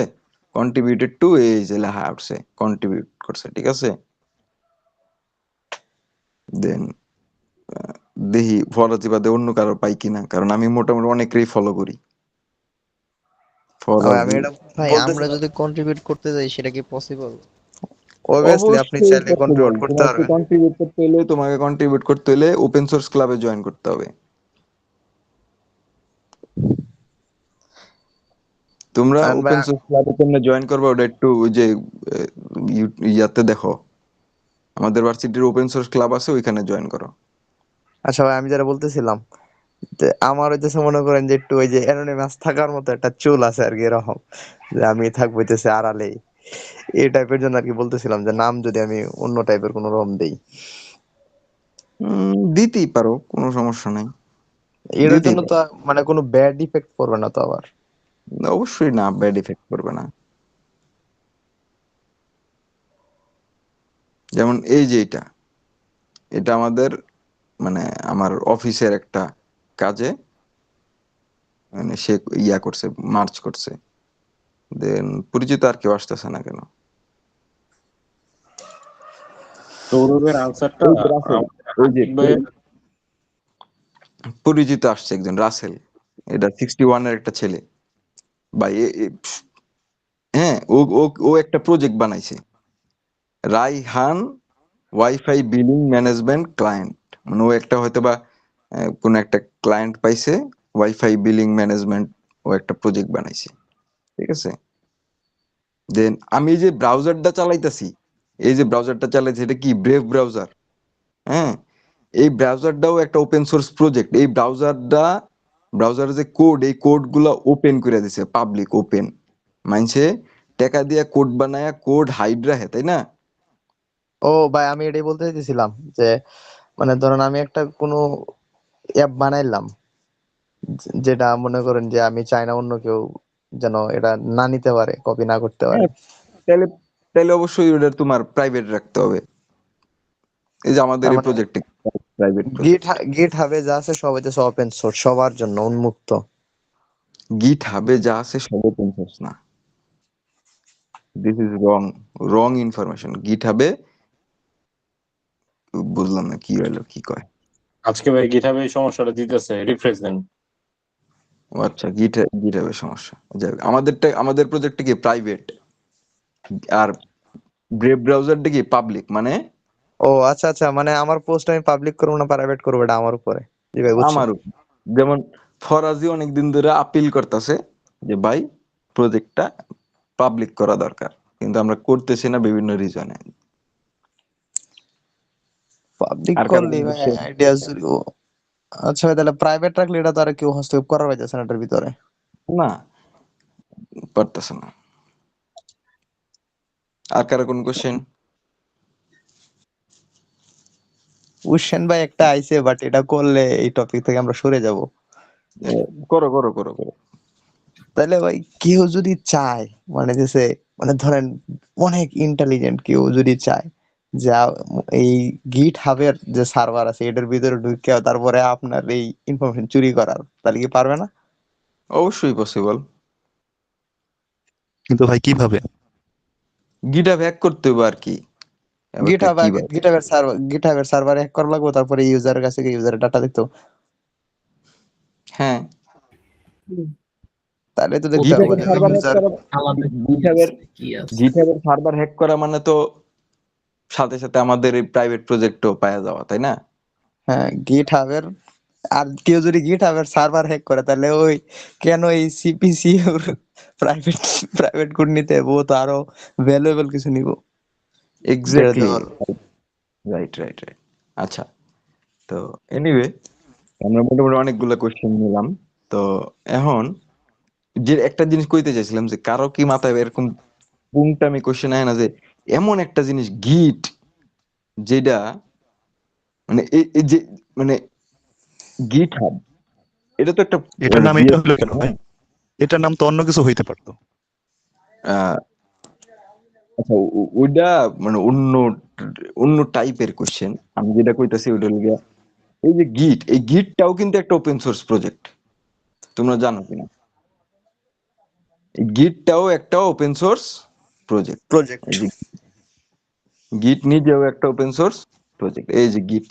কন্ট্রিবিউটেড টু, এই যে লেখা উঠছে কন্ট্রিবিউট করছে, ঠিক আছে। দেন দেখি ফরাজি বাদে অন্য কারো পাই কিনা, কারণ আমি মোটামুটি অনেকেরই ফলো করি। না ভাই, আমি ফরাজি এটা ভাই আমরা বলতেছিলাম, যদি কন্ট্রিবিউট করতে যাই সেটা কি পসিবল? অবভিয়াসলি আপনি অবশ্যই চাইলে পসিবল। কন্ট্রিবিউট করতে তোমাকে পারবেন। কন্ট্রিবিউট করতে হলে, ওপেন সোর্স ক্লাবে জয়েন করতে হবে। তোমরা কারণ ভাই ওপেন সোর্স ক্লাবে তোমরা জয়েন করবে, ওটা একটু ওই যে আহ, ইয়াতে দেখো, আমাদের ভার্সিটির ওপেন সোর্স ক্লাব আছে, ওইখানে জয়েন করো। আচ্ছা ভাই, আমি যেটা বলতেছিলাম যে আমার হইতেছে মনে করেন যে একটু ওই যে অ্যানোনিমাস থাকার মতো একটা চুল আছে আর কি, এরকম যে আমি থাকবো হইতেছে আড়ালেই, এই টাইপের জন্য আর কি বলতেছিলাম যে নাম যদি আমি অন্য টাইপের কোনো রকম দেই। দিতেই পারো, কোনো সমস্যা নাই, এটার দিতেই জন্য পারো। তো মানে কোনো ব্যাড ইফেক্ট পড়বে না তো আবার? অবশ্যই না, ব্যাড ইফেক্ট করবে না। যেমন এই যে এটা, এটা আমাদের মানে আমার অফিসের একটা কাজে, মানে সে ইয়া করছে, মার্চ করছে। দেন পরিচিত আর কেউ আসতেছে না কেন? সৌরভের আনসারটা এই যে রাসেল, এই যে আকিব ভাইয়ের পরিচিত আসছে একজন রাসেল, এটা 61 এর একটা ছেলে ভাই। হ্যাঁ, ও ও ও একটা প্রজেক্ট বানাইছে, Raihan wifi billing management client. মানে ও একটা হয়তো বা কোন একটা ক্লায়েন্ট পাইছে, ওয়াইফাই বিলিং ম্যানেজমেন্ট, ও একটা প্রজেক্ট বানাইছে, ঠিক আছে। দেন আমি যে ব্রাউজারটা চালাইতেছি, এই যে ব্রাউজারটা চালাইছি এটা কি ব্রেভ ব্রাউজার। হ্যাঁ, এই ব্রাউজারটাও একটা ওপেন সোর্স প্রজেক্ট। এই ব্রাউজারের যে কোড, এই কোড গুলা ওপেন করে দিছে, পাবলিক ওপেন। মানছে টাকা দিয়া কোড বানায়া কোড হাইড রাখে, তাই না? ও ভাই, আমি এটাই বলতে চাইছিলাম যে মানে ধরেন আমি একটা কোনো অ্যাপ বানাইলাম, যেটা মনে করেন যে আমি চাই না অন্য কেউ যেন এটা না নিতে পারে, কপি না করতে পারে। হ্যাঁ, তাহলে তাহলে অবশ্যই ওটা তোমার প্রাইভেট রাখতে হবে। এই যে আমাদের তার এই মানে প্রজেক্টে প্রাইভেট গিট প্রজেক্ট। গিট হাবে যা আছে সব হইতেছে ওপেন সোর্স, সবার জন্য উন্মুক্ত। গিট হাবে যা আছে সব ওপেন সোর্স না, দিস ইজ রং ইনফরমেশন। গিট হাবে বুঝলাম না কি হলো, কি কয়? আজকে ভাই গিটহাবে এই সমস্যাটা দিতেছে, রিফ্রেশ দেন। ও আচ্ছা, গিট হাবে সমস্যা। যাই হোক, আমাদের প্রজেক্টটা কি প্রাইভেট, আর ব্রেভ ব্রাউজারটা কি পাবলিক। মানে ও আচ্ছা আচ্ছা, মানে আমার পোস্ট আমি পাবলিক করবো না প্রাইভেট করবো, এটা আমার উপরে। জি ভাই, বুঝছি। আমার উপর। যেমন ফরাজি অনেকদিন ধরে আপিল করতেছে যে ভাই প্রজেক্টটা পাবলিক করা দরকার, কিন্তু আমরা করতেছি না বিভিন্ন রিজনে। পাবলিক আর কারো করলে কোনো ভাই question? আইডিয়া। আচ্ছা ভাই, তাহলে প্রাইভেট রাখলে এটা তো আর কেউ হস্তক্ষেপ করার পাইতেছে না এটার ভিতরে। না, পারতেছে না। আর কারো কোন কোশ্চেন? কোশ্চেন ভাই একটা আইছে, বাট এটা করলে এই টপিক থেকে আমরা সরে যাব। করো করো করো করো। তাহলে ভাই কেউ যদি চায়, মানে মানে ধরেন অনেক ইন্টেলিজেন্ট কেউ যদি চায় যে এই গিট হাবের যে সার্ভার আছে এটার ভিতরে ঢুকে তারপরে আপনার এই ইনফরমেশন চুরি করার, তাহলে কি পারবে না? অবশ্যই পসিবল। কিন্তু ভাই কিভাবে? গিটা হ্যাক করতে হবে আর কি, গিট ব্যাপারটা হাব কি আগে ভাই? গিট হাবের সার্ভার হ্যাক করা লাগবে, তারপরে ইউজারের কাছে গিয়ে ইউজারের ডাটা দিত। হ্যাঁ, তাহলে তো দেখতে ওদের হবে গিটহাবের যে সার্ভার হ্যাক ইউজার। করা, আমাদের কি গিটহাবের আছে কি আছে গিটহাবের সার্ভার হ্যাক করা মানে তো সাথে সাথে আমাদের এই প্রাইভেট প্রজেক্টও পাওয়া যাওয়া, তাই না? হ্যাঁ, গিট হাবের। আর কেউ যদি গিট হাবের সার্ভার হ্যাক করে তাহলে ওই কেন এই সিপিসি প্রাইভেট প্রাইভেট কোড নিতে হবে? ও তো আরো ভ্যালুয়েবল কিছু নিব, যেটা এক্স্যাক্টলি, দেওয়ার। Right right right. আচ্ছা, তো এনিওয়ে, আমরা মোটামুটি অনেকগুলো কোশ্চেন নিলাম। তো এখন যে একটা জিনিস কইতে চাইছিলাম, যে কারো কি মাথায় এরকম পুংটামি কোশ্চেন আয় না, যে এমন একটা জিনিস গিট, যেটা মানে এই যে মানে গিট হাব, এটা তো একটা এটার নাম এটা হলো কেন ভাই? হ্যাঁ। এটার নাম তো অন্য কিছু হইতে পারতো। আহ, আচ্ছা, ওইটা মানে অন্য অন্য টাইপের কোশ্চেন। আমি যেটা কইতাছি ওইটা হলো গিয়া, এই যে গিট, এই গিটটাও কিন্তু একটা ওপেন সোর্স প্রজেক্ট, তোমরা জানো কিনা? এই গিটটাও একটা ওপেন সোর্স প্রজেক্ট। প্রজেক্ট। এই যে গিট নিজেও একটা ওপেন সোর্স প্রজেক্ট। এই যে গিট,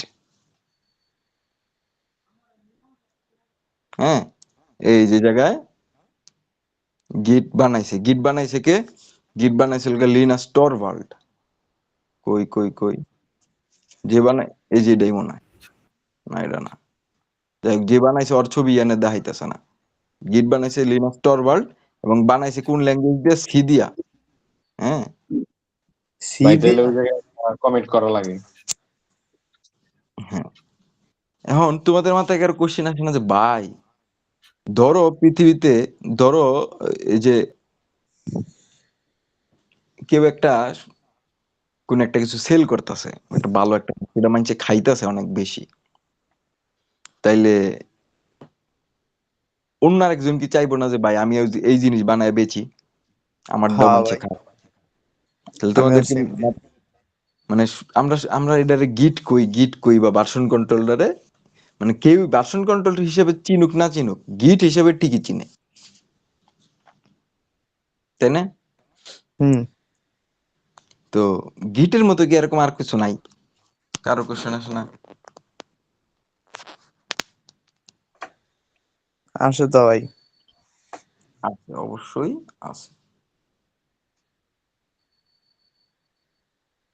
হ্যাঁ, এই যে জায়গায় গিট বানাইছে কে? গিট বানাইছে লিনাস টরভাল্ড। কই কই কই, যে বানাই, এই যে এটাই মনে হয়, না এটা না। যাই হোক, যে বানাইছে ওর ছবি এনে দেখাইতেছে না। গিট বানাইছে লিনাস টরভাল্ড, এবং বানাইছে কোন ল্যাঙ্গুয়েজ দিয়ে? সি দিয়া। হ্যাঁ, সি ভাই তাহলে দিয়া। ওই জায়গায় কমিট করা লাগে। হ্যাঁ। এখন তোমাদের মাথায় কারো কোশ্চেন আসে না যে ভাই, ধরো পৃথিবীতে, ধরো এই যে কেউ একটা কোন একটা কিছু সেল করতেছে, একটা ভালো একটা, সেটা মানুষে খাইতেছে অনেক বেশি, তাইলে অন্য আরেকজন কি চাইবো না যে ভাই আমি এই জিনিস বানায় বেচি, আমারটাও হ্যাঁ মানুষে ভাই, খায়? তাহলে আমিও তোমাদের কি সেম। মানে আমরা আমরা এটারে গিট কই বা ভার্সন কন্ট্রোলারে, মানে কেউ ভার্সন কন্ট্রোল হিসেবে চিনুক না চিনুক, গিট হিসেবে ঠিকই চিনে, তাই না? হুম। তো গিটের মতো কি এরকম আর কিছু নাই? কারো কোশ্চেন আসে না? আসে তো ভাই। আছে, অবশ্যই আছে।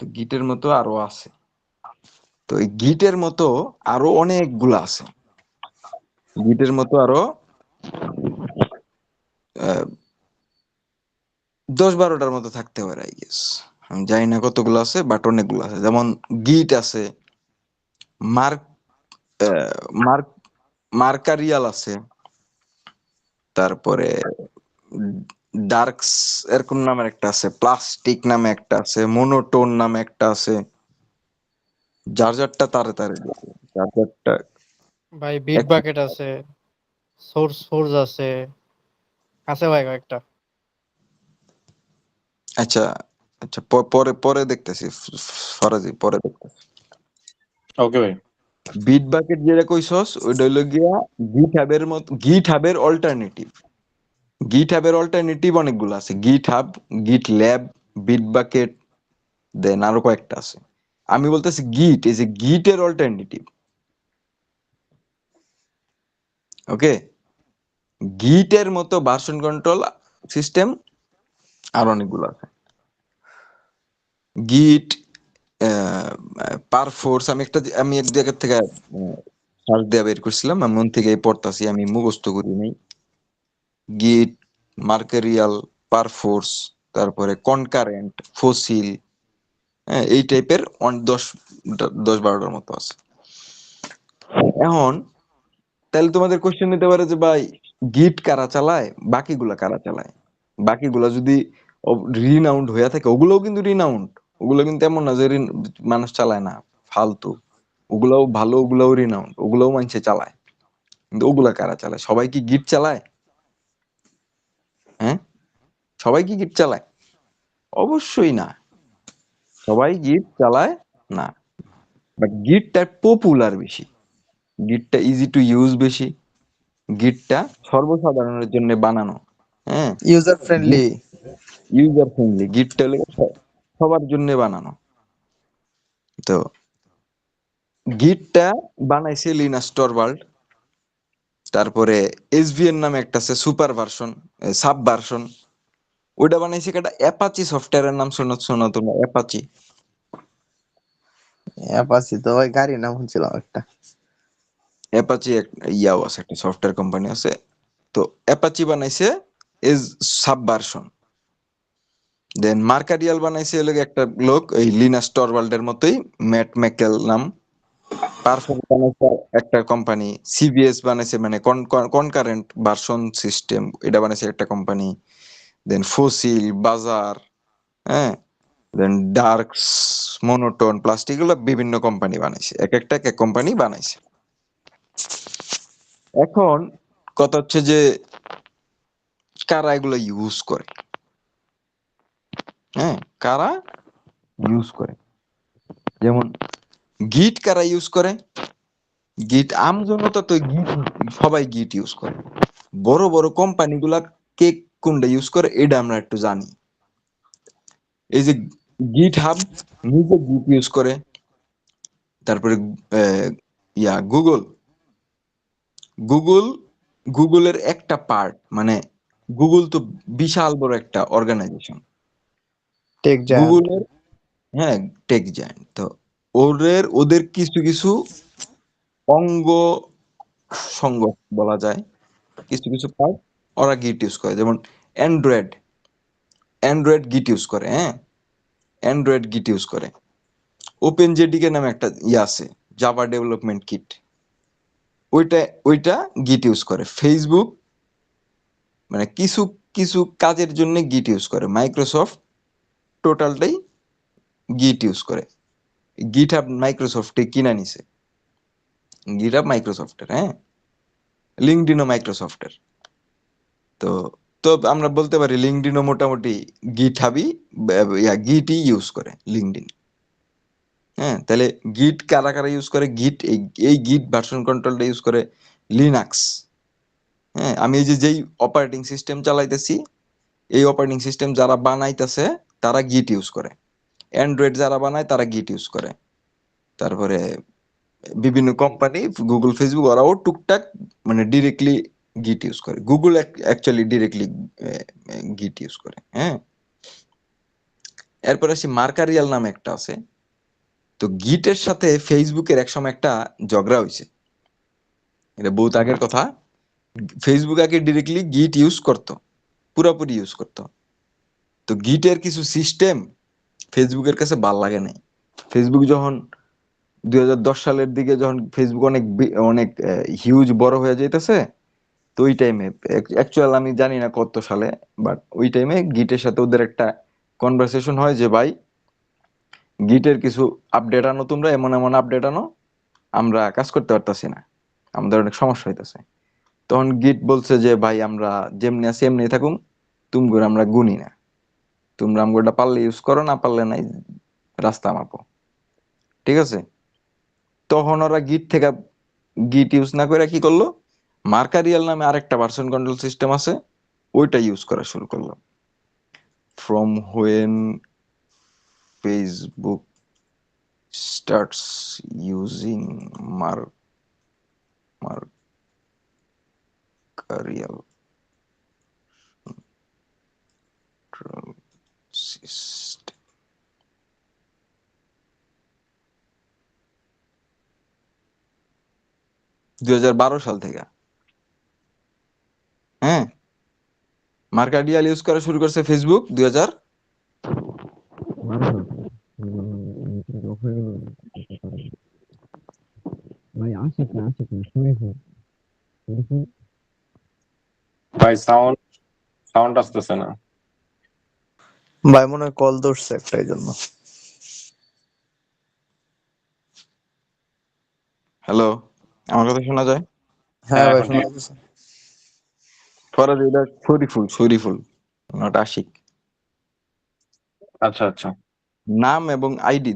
তো গিটের মতো আরো আছে। তো এই গিটের মতো আরো অনেকগুলো আছে। গিটের মতো আরো 10-12টার মতো থাকতে পারে আই গেস। আমি জানি না কতগুলো আছে, বাট অনেকগুলো আছে। যেমন গিট আছে, মার্ক মার্ক মার্কারিয়াল আছে, তারপরে ডার্কস এরকম নামের একটা আছে, প্লাস্টিক নামে একটা আছে, মোনোটোন নামে একটা আছে। যার যারটা তারে তারে দিছে। যার যারটা ভাই বিট এক- বাকেট আছে, সোর্স আছে, আছে ভাই কয়েকটা। আচ্ছা আচ্ছা, পরে পরে দেখতেছি, ফরাজি পরে দেখতেছি। ওকে ভাই। বিট বাকেট যেটা কইছস ওইটা হইলো গিয়া গিট হাবের মত, গিট হাবের অল্টারনেটিভ। গিট হাবের অল্টারনেটিভ অনেকগুলো আছে, গিট হাব, গিট ল্যাব, বিট বাকেট, দেন আরো কয়েকটা আছে। আমি বলতেছি গিট এই যে গিটের অল্টারনেটিভ। ওকে, গিটের মতো ভার্সন কন্ট্রোল সিস্টেম আর অনেকগুলো আছে। গিট, পারফোর্স, আমি এক জায়গা থেকে সার্চ দিয়ে বের করছিলাম, আমি মন থেকে পড়তাছি, আমি মুখস্থ করি নাই। গিট, মার্কেরিয়াল, পারফোর্স, তারপরে কনকারেন্ট, ফসিল, হ্যাঁ এই টাইপের 10-12টার মতো আছে। এখন তাহলে তোমাদের কোশ্চেন নিতে পারে যে ভাই গিট কারা চালায়, বাকিগুলা কারা চালায়? বাকিগুলা যদি রিনাউন্ড হয়ে থাকে, ওগুলোও কিন্তু রিনাউন্ড, ওগুলো কিন্তু এমন না যে মানুষ চালায় না, ফালতু। ওগুলাও ভালো, ওগুলাও রিনাউন্ড, ওগুলাও মানুষে চালায়। কিন্তু ওগুলা কারা চালায়? সবাই কি গিট চালায়? হ্যাঁ, সবাই কি গিট চালায়? অবশ্যই না, সবাই গিট চালায় না। বাট গিটটা পপুলার বেশি, গিটটা ইজি টু ইউজ বেশি, গিটটা সর্বসাধারণের জন্য বানানো। হ্যাঁ, ইউজার ফ্রেন্ডলি। ইউজার ফ্রেন্ডলি, গিটটা হলো সবার জন্য বানানো। তো গিটটা বানাইছে লিনাস টরভাল্ড। তারপরে এসভিএন নামে একটা আছে, সুপার ভার্সন, সাব ভার্সন। ওইটা বানাইছে একটা অ্যাপাচি সফটওয়্যারের নাম শোনা তোমরা? অ্যাপাচি। অ্যাপাচি তো ভাই গাড়ি নাম শুনছিলাম একটা। অ্যাপাচি ইয়াও আছে, একটা সফটওয়্যার কোম্পানি আছে। তো অ্যাপাচি বানাইছে এজ সাব ভার্সন। দেন মার্কারিয়াল বানাইছে হলো একটা লোক, এই লিনাস টরভাল্ডের মতোই, ম্যাট ম্যাকেল নাম। পারফর্ম বানাইছে একটা কোম্পানি। সিবিএস বানাইছে, মানে কনকারেন্ট ভার্সন সিস্টেম, এটা বানাইছে একটা কোম্পানি। দেন ফসিল, বাজার, হ্যাঁ, দেন ডার্কস, মোনোটোন, প্লাস্টিক, এগুলো বিভিন্ন কোম্পানি বানাইছে, এক একটা এক এক কোম্পানি বানাইছে। এখন কথা হচ্ছে যে কারা এগুলো ইউজ করে? হ্যাঁ, কারা ইউজ করে? যেমন গিট কারা ইউজ করে? গিট আমজনতা তো গিট, সবাই গিট ইউজ করে। বড় বড় কোম্পানি গুলা কে কোনটা ইউজ করে এটা আমরা একটু জানি। এই যে গিট হাব নিজে গিট ইউজ করে। তারপরে গুগল, গুগল গুগলের একটা পার্ট, মানে গুগল তো বিশাল বড় একটা অর্গানাইজেশন। Tech giant. গুগলের, হ্যাঁ, টেক জায়ান্ট। তো ওদের কিছু কিছু অঙ্গ সঙ্গ বলা যায়, কিছু কিছু পার্ট ওরা গিট ইউজ করে। যেমন অ্যান্ড্রয়েড, অ্যান্ড্রয়েড গিট ইউজ করে। হ্যাঁ, অ্যান্ড্রয়েড গিট ইউজ করে। ওপেন জেডিকে নামে একটা আছে, জাভা ডেভেলপমেন্ট কিট, ওইটা ওইটা গিট ইউজ করে। ফেসবুক, মানে কিছু কিছু কাজের জন্য গিট ইউজ করে। মাইক্রোসফট টোটালটাই গিট ইউজ করে। গিট হাব মাইক্রোসফটে কিনা নিছে, গিট হাব মাইক্রোসফটের। হ্যাঁ, লিঙ্কডিনও মাইক্রোসফটের। তো তো আমরা বলতে পারি লিঙ্কডিনও মোটামুটি গিট হাবই, গিটই ইউজ করে লিঙ্কডিন। হ্যাঁ, তাহলে গিট কারা কারা ইউজ করে? গিট এই গিট ভার্সন কন্ট্রোলটা ইউজ করে লিনাক্স। হ্যাঁ, আমি এই যে যেই অপারেটিং সিস্টেম চালাইতেছি, এই অপারেটিং সিস্টেম যারা বানাইতেছে তারা গিট ইউজ করে। অ্যান্ড্রয়েড যারা বানায় তারা গিট ইউজ করে। তারপরে বিভিন্ন কোম্পানি, গুগল, ফেসবুক, ওরাও টুকটাক মানে ডিরেক্টলি গিট ইউজ করে, গুগল অ্যাকচুয়ালি ডিরেক্টলি গিট ইউজ করে। হ্যাঁ, এরপর আসি মার্কারিয়াল নামে একটা আছে। তো গিটের সাথে ফেসবুকের একসময় একটা ঝগড়া হয়েছে, এটা বহুত আগের কথা। ফেসবুক আগে ডিরেক্টলি গিট ইউজ করতো, পুরোপুরি ইউজ করতো। তো গিটের কিছু সিস্টেম ফেসবুকের কাছে ভাল লাগে নাই। ফেসবুক যখন 2010 সালের দিকে যখন ফেসবুক অনেক অনেক হিউজ বড় হয়ে যাইতেছে, তো ওই টাইমে অ্যাকচুয়াল আমি জানি না কত সালে, বাট ওই টাইমে গিটের সাথে ওদের একটা কনভারসেশন হয় যে ভাই গিটের কিছু আপডেট আনো, তোমরা এমন এমন আপডেট আনো, আমরা কাজ করতে পারতাছি না, আমাদের অনেক সমস্যা হইতাছে। তখন গিট বলছে যে ভাই আমরা যেমনি আছি এমনি থাকুম, তুমি করে আমরা গুনি না, তোমরা আমগোটা পারলে ইউজ করো, না পারলে নাই, রাস্তা মাপো। ঠিক আছে, তখন ওরা গিট থেকে গিট ইউজ না করে কি করলো, মার্কারিয়াল নামে আরেকটা ভার্সন কন্ট্রোল সিস্টেম আছে, ওইটা ইউজ করা শুরু করলো। From when Facebook starts using mercurial control system, 2012 সাল থেকে। হ্যাঁ, মার্কারিয়াল ইউজ করা শুরু করছে ফেসবুক 2012 ভাই সাউন্ড সাউন্ড আসতেছে না। ভাই মনে হয় কল ধরছে একটা, এই জন্য। হ্যালো, আমার কথা শোনা যায়? হ্যাঁ ভাই এখন শোনা ঠিক। যাচ্ছে। ফরাজ, এটা শরীফুল নট আশিক। আচ্ছা আচ্ছা নাম এবং আইডি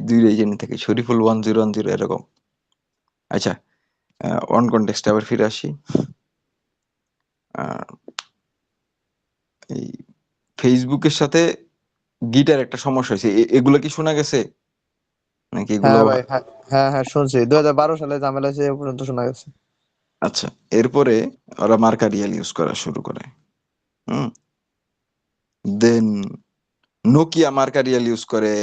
দুইটাই জেনে থাকে, শরীফুল 1010 এরকম। আচ্ছা, অন কনটেক্সট আবার ফিরে আসি। আহ, এই ফেসবুকের সাথে গিটার একটা সমস্যা হয়েছে, এগুলো কি শোনা গেছে নাকি এগুলো? হ্যাঁ ভাই, হ্যাঁ হ্যাঁ হ্যাঁ শুনছি, 2012 সালে ঝামেলা হয়েছে, এ পর্যন্ত শোনা গেছে। আচ্ছা, এরপরে ওরা মার্কারিয়াল ইউজ করা শুরু করে। দেন নোকিয়া মার্কারিয়াল ইউজ করে,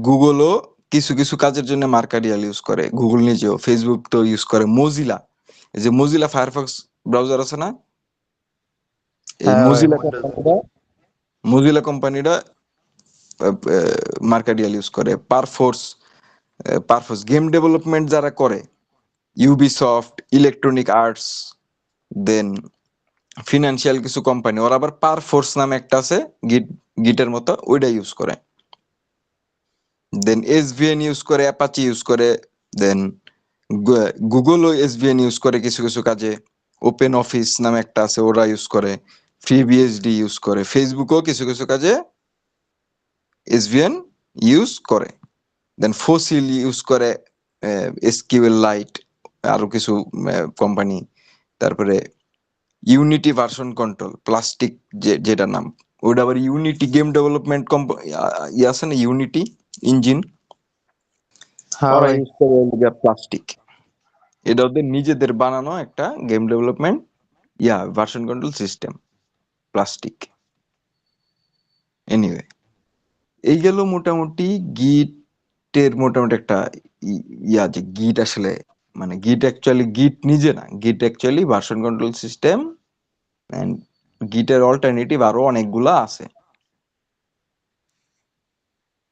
গুগলও কিছু কিছু কাজের জন্য মার্কারিয়াল ইউজ করে, গুগল নিজেও, ফেসবুক তো ইউজ করে। মজিলা, এই যে মজিলা ফায়ারফক্স ব্রাউজার আছে না, এই হ্যাঁ ভাই মজিলা কোম্পানিটা মার্কারিয়াল ইউজ করে। পারফোর্স গেম ডেভেলপমেন্ট যারা করে, ইউবিসফট, ইলেকট্রনিক আর্টস, দেন ফিনান্সিয়াল কিছু কোম্পানি, ওরা আবার পারফোর্স নামে একটা আছে গিটের মতো, ওইটা ইউজ করে। দেন এসভিএন ইউজ করে, অ্যাপাচি ইউজ করে। দেন গুগলও এসভিএন ইউজ করে কিছু কিছু কাজে। ওপেন অফিস নামে একটা আছে, ওরা ইউজ করে। ফ্রিবিএসডি ইউজ করে। ফেসবুকও কিছু কিছু কাজে এসভিএন ইউজ করে। দেন ফসিল ইউজ করে, এসকিউএল লাইট, আরো কিছু কোম্পানি। তারপরে ইউনিটি ভার্সন কন্ট্রোল, প্লাস্টিক যেটা নাম, ওটা আবার ইউনিটি গেম ডেভেলপমেন্ট আছে না, ইউনিটি ইঞ্জিন, হ্যাঁ ওরা ভাই ইউজ করে প্লাস্টিক। এটা ওদের নিজেদের বানানো একটা game development version control system, plastic. Anyway, এই গেল মোটামুটি গিটের মোটামুটি একটা যে গিট আসলে মানে গিট নিজে না, Git actually version control system, and গিটের অল্টারনেটিভ আরো অনেকগুলা আছে।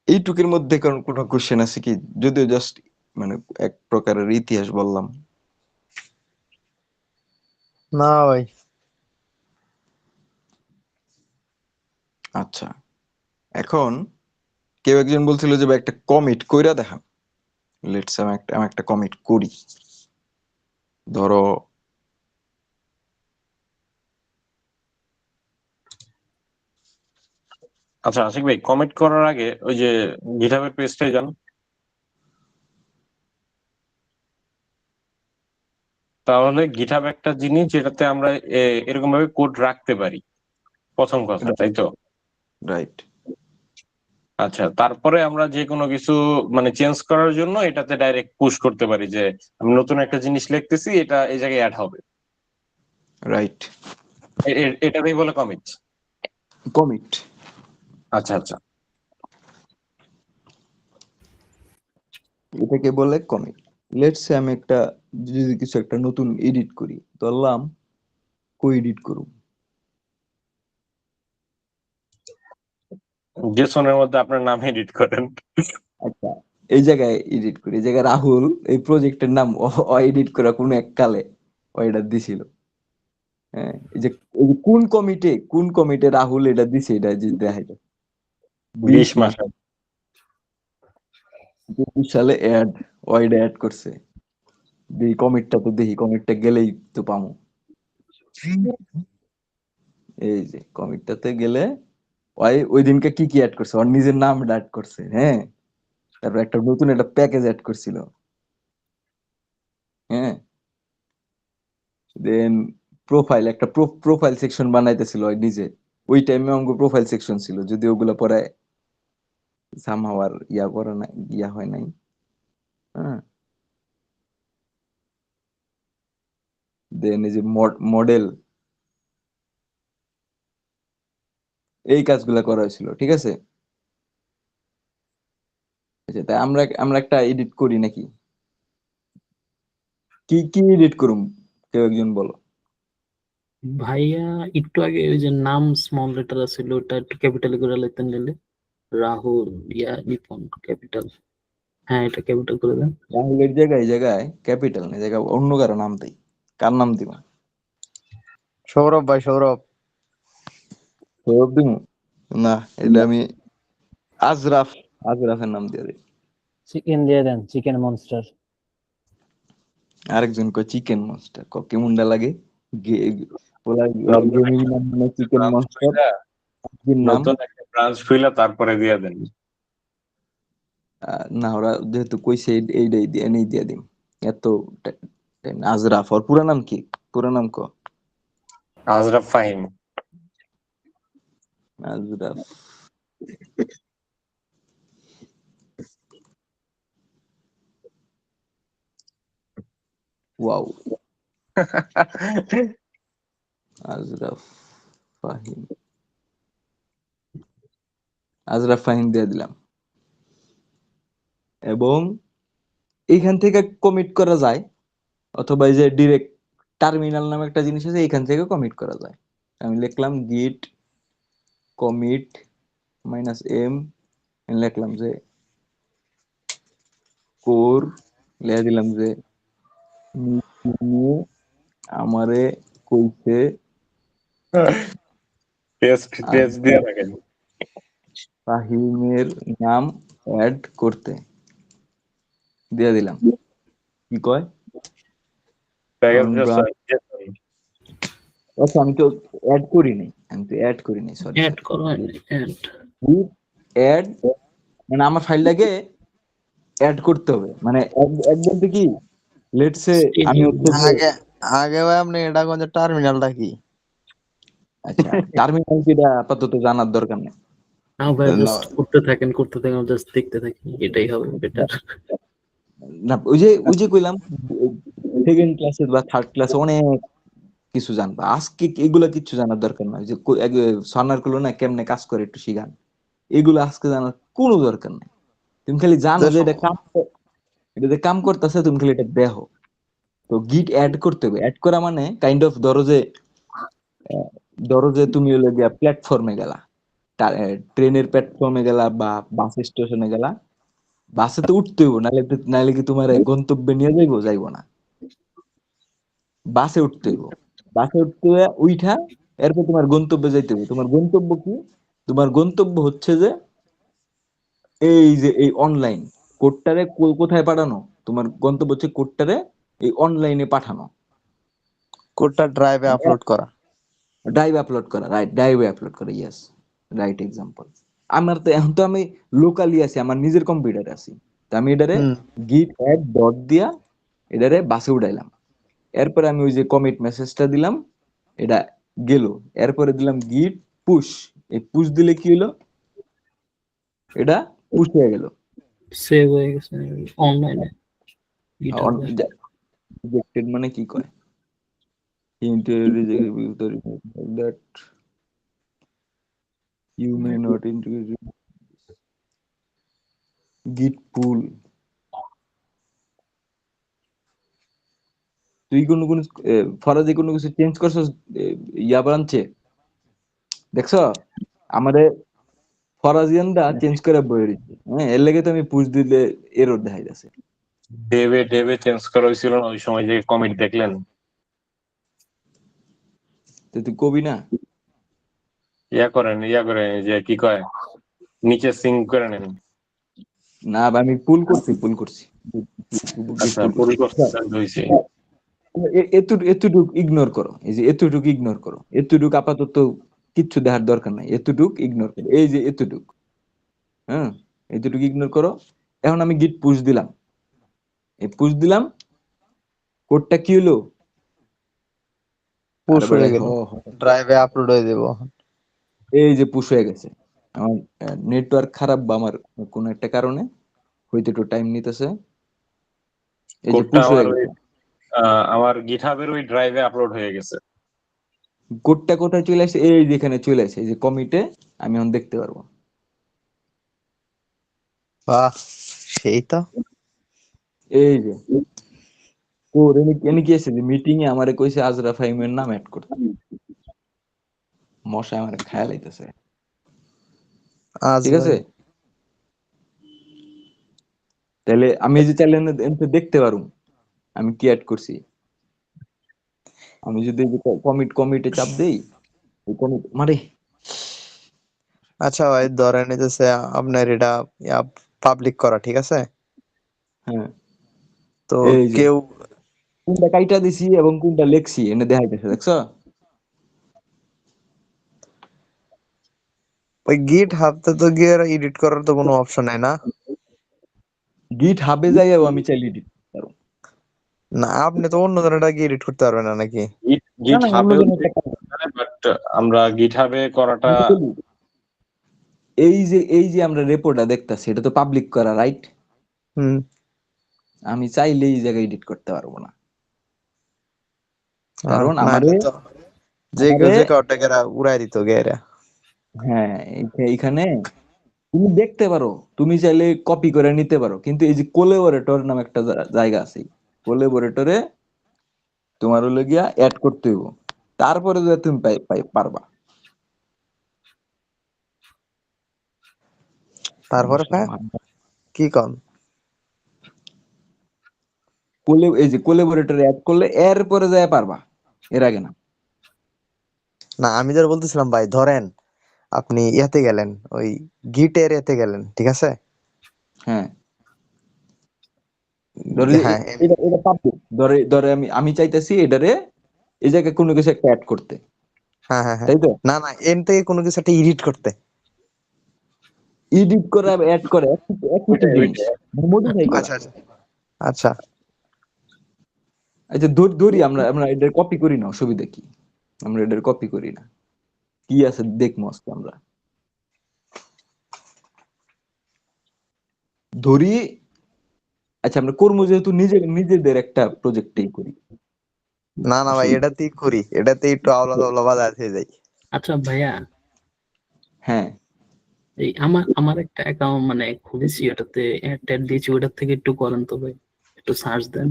এইটুকের মধ্যে কোনো কোশ্চেন আছে কি? যদিও জাস্ট মানে এক প্রকারের ইতিহাস বললাম। না ভাই। আচ্ছা, এখন কেউ একজন বলছিল যে ভাই একটা কমিট কইরা দেখান। লেটস আমি একটা কমিট করি। ধরো আচ্ছা আশিক ভাই, কমেন্ট করার আগে ওই যে গিটহাবের পেজটাই যান। তাহলে গিটহাব একটা জিনিস যেটাতে আমরা এরকম ভাবে কোড রাখতে পারি, প্রথম কথা, তাই তো? রাইট। আচ্ছা, তারপরে আমরা যে কোনো কিছু মানে চেঞ্জ করার জন্য এটাতে ডাইরেক্ট পুশ করতে পারি যে আমি নতুন একটা জিনিস লিখতেছি, এটা এই জায়গায় অ্যাড হবে। রাইট, এটাতেই বলে কমিট। কমিট। আচ্ছা আচ্ছা, এটাকে বলে কমিট। লেটস সে আমি একটা যদি কিছু একটা নতুন এডিট করি, ধরলাম কই এডিট করব, জেসনের মধ্যে আপনার নাম এডিট করেন। আচ্ছা এই জায়গায় এডিট করি, এই জায়গায় রাহুল এই প্রজেক্টের নাম এডিট করা কোন এক কালে এটা দিছিল। হ্যাঁ, এই যে কোন কমিটে রাহুল এটা দিছে, এটা যে দেখাইলো 20 মাস 20 সালে অ্যাড ওয়াইড অ্যাড করছে। এই কমিটটা তো দেখি, কমিটটা গেলেই তো পামু। এই যে কমিটটাতে গেলে ওই দিনকে কি কি অ্যাড করছে, ওর নিজের নাম অ্যাড করছে। হ্যাঁ, তারপর একটা নতুন একটা প্যাকেজ অ্যাড করছিল। হ্যাঁ, দেন প্রোফাইল একটা প্রোফাইল সেকশন বানাইতেছিল ওই নিজে। ওই টাইমে আমাকে প্রোফাইল সেকশন ছিল, যদি ওগুলো পরে সামহাও আর ইয়া করে না, ইয়া হয় নাই। হ্যাঁ, দেন এই যে মডেল, এই কাজগুলো করা হয়েছিল। ঠিক আছে, আচ্ছা তাই আমরা আমরা একটা এডিট করি নাকি? কি কি এডিট করুম, কেউ একজন বলো। ভাইয়া একটু আগে ওই যে নাম স্মল লেটার ছিল ওটা একটু ক্যাপিটাল করে লিখতেন গেলে রাহুল নিপন ক্যাপিটাল। হ্যাঁ এটা ক্যাপিটাল করে দেন। রাহুলের জায়গায় এই জায়গায় ক্যাপিটাল না, জায়গায় অন্য কারো নাম দেই। কার নাম দিব? সৌরভ ভাই, সৌরভ। সৌরভ দিব না, এটা আমি আজরাফের নাম দিয়ে দিই। চিকেন দিয়ে দেন, চিকেন মনস্টার। আরেকজন কয় চিকেন মনস্টার, কেমনটা লাগে? গেমিং নাম মানে চিকেন মনস্টার, নাম নতুন একটা ব্রাঞ্চ খুলে তারপরে দিয়ে দেন। না, ওরা যেহেতু কইছে এইটাই দিয়ে নেই, দিয়ে দিম। এত আজরাফ, ওর পুরা নাম কি? পুরা নাম ক? আজরাফ ফাহিম। আজরাফ। ওয়াও, আজরাফ ফাহিম, আজরাফ ফাহিম দিয়ে দিলাম। এবং এইখান থেকে কমিট করা যায়, অথবা এই যে ডিরেক্ট টার্মিনাল নামে একটা জিনিস আছে, এখান থেকে কমিট করা যায়। আমি লিখলাম গিট কমিট -m, লিখলাম যে কোর, লিখে দিলাম যে নিয়ে আমারে কইছে পেজ দিয়ে রাখেন। ফাহিমের নাম অ্যাড করতে, দিয়ে দিলাম। কি কয়? আচ্ছা আমি তো অ্যাড করি নাই, সরি অ্যাড করা হয়নি। অ্যাড মানে আমার ফাইলটাকে অ্যাড করতে হবে। মানে অ্যাড বলতে কি, লেটস সে আমি হচ্ছে যে আগে আগে ভাই আপনি এটা কোন টার্মিনালটা কি? আচ্ছা টার্মিনাল কি আপাতত জানার দরকার নেই। না ভাই জাস্ট করতে থাকেন জাস্ট দেখতে থাকি, এটাই হবে বেটার। না ওই যে কইলাম সেকেন্ড ক্লাসে বা থার্ড ক্লাসে অনেক কিছু জানবা, আজকে এগুলা কিছু জানার দরকার নাই। যে সানার গুলো না কেমনে কাজ করে একটু শিখান, এগুলো আজকে জানার কোনো দরকার নাই। তুমি খালি জানো যে এটা কাম করতেছে, তুমি খালি এটা দেখো। তো গিট অ্যাড করতে হবে। অ্যাড করা মানে কাইন্ড অফ ধরো যে তুমি হলো গিয়া প্ল্যাটফর্মে গেলা, ট্রেনের প্ল্যাটফর্মে গেলা বা বাস স্টেশনে গেলা, বাসে তো উঠতে হইব, নাহলে কি তোমার গন্তব্যে নিয়ে যাইবো না। বাসে উঠতে হইব, বাসে উঠতে হইয়া উইঠা এরপর তোমার গন্তব্যে যাইতে হবে। তোমার গন্তব্য কি? তোমার গন্তব্য হচ্ছে যে এই যে এই অনলাইন কোডটারে কোথায় পাঠানো? তোমার গন্তব্য হচ্ছে কোডটারে এই অনলাইনে পাঠানো, কোডটা ড্রাইভে আপলোড করা। ড্রাইভে আপলোড করা, ইয়েস, রাইট এক্সাম্পল। আমার তো এখন তো আমি লোকালি আছি, আমার নিজের কম্পিউটারে আছি, তো আমি এটারে গিট অ্যাড ডট দিয়া এটারে বাসে উঠাইলাম। এরপরে আমি ওই যে কমিট মেসেজটা দিলাম, এটা গেল। এরপরে দিলাম গিট পুশ, এই পুশ দিলে কি হলো, এটা পুশ হয়ে গেল, সেভ হয়ে গেছে অনলাইনে। রিজেক্টেড মানে কি কয়? Intelligent that you may not introduce git pull. তুই কোন ফরাজে কোনো কিছু চেঞ্জ করছস ইয়া ব্রাঞ্চে দেখছ আমাদের ফরাজিয়ানরা চেঞ্জ করে বই রইছে হ্যাঁ এর লাগি তো আমি পুশ দিলে এরর দেখাই যাচ্ছে ডেবে চেঞ্জ করা হয়েছিল না ওই সময় যে কমিট দেখলেন তো তুই কবি না ইয়া করেন যে কি কয় নিচে সিং করে নেন না আমি পুল করছি আচ্ছা পুরো করতে হয়েছে এতটুক ইগনোর করো এই যে এতটুক ইগনোর করো এতটুক আপাতত কিচ্ছু দেখার দরকার নাই এতটুক ইগনোর করো এই যে এতটুক হ্যাঁ এতটুক ইগনোর করো এখন আমি গিট পুশ দিলাম এই পুশ দিলাম কোডটা কি হলো পুশ আরে হয়ে ভাই, গেল হ, হ। ড্রাইভে আপলোড হয়ে যাব এই যে পুশ হয়ে গেছে আমার নেটওয়ার্ক খারাপ বা আমার কোনো একটা কারণে হয়তো একটু টাইম নিতেছে এই যে কোডটা পুশ হয়ে আমার গেছে আমার গিটহাবের ওই ড্রাইভে আপলোড হয়ে গেছে কোডটা কোথায় চলে আসছে এই যেখানে চলে আসছে এই যে কমিটে আমি এখন দেখতে পারবো বাহ সেই তো এই যে কোড এনে কি আছে যে মিটিং এ আমারে কইছে আজরা ফাহিমের নাম অ্যাড করতে মশা আমার খেয়াল আইতেছে আজ ঠিক আছে ভাই তাহলে আমি এই যে চাইলে এনতে দেখতে পারুম আমি কি অ্যাড করছি আমি যদি কমিটে চাপ দেই এই কমিট মারে আচ্ছা ভাই ধরে নিতেছে আপনার এটা পাবলিক করা ঠিক আছে হ্যাঁ তো এই যে কেউ কোনটা কাইটা দিছি এবং কোনটা লেখছি এনে দেখাইতেছে দেখছো ওই গিট হাবতে তো গিয়ে এডিট করার তো কোনো অপশন নাই না গিট হাবে যাইও আমি চাইলে এডিট পারবো না আপনি তো অন্য জনের গিয়ে এডিট করতে পারবেন না নাকি না গিট না হাবে অন্যজনের একটা কাজ বাট আমরা গিটহাবে করাটা আমি বলি, এই যে আমরা রেপোর্টটা দেখতাছি এটা তো পাবলিক করা রাইট হুম আমি চাইলে এই জায়গায় এডিট করতে পারবো না কারণ না আমারে এটা তো যে কেউ যে কাউটাকে উড়াই দিত গেরা হ্যাঁ এইখানে তুমি দেখতে পারো তুমি চাইলে কপি করে নিতে পারো কিন্তু এই যে কোলাবোরেটর নামে একটা জায়গা আছে কোলাবোরেটরে তোমার হলো গিয়া অ্যাড করতে হইব তারপরে যদি তুমি পারবা তারপরে কি কন এই যে কোলাবোরেটরে অ্যাড করলে এরপরে যায় পারবা এর আগে না না আমি যেটা বলতেছিলাম ভাই ধরেন আপনি ইয়াতে গেলেন ওই গিটের এতে গেলেন ঠিক আছে হ্যাঁ ধরে হ্যাঁ এটা পাবলিক ধরে আমি চাইতেছি এটারে এই জায়গায় কোনো কিছু একটা অ্যাড করতে হ্যাঁ হ্যাঁ হ্যাঁ তাই তো না না এন থেকে কোনো কিছু একটা এডিট করতে এডিট করে অ্যাড করে একই তো জিনিস মডিফাই করা আচ্ছা আচ্ছা আচ্ছা আচ্ছা ধরি আমরা এটার কপি করি না অসুবিধা কি আমরা এটার কপি করি না কি আছে দেখবো আজকে আমরা ধরি আচ্ছা আমরা কর্ম যেহেতু নিজেদের একটা প্রজেক্টেই করি না না ভাই এটাতেই করি এটাতেই একটু আওলা তাওলা বাজার হয়ে যাই আচ্ছা ভাইয়া হ্যাঁ এই আমার একটা অ্যাকাউন্ট মানে খুলেছি ওটাতে অ্যাড ট্যাড দিয়েছি ওটার থেকে একটু করেন তো ভাই একটু সার্চ দেন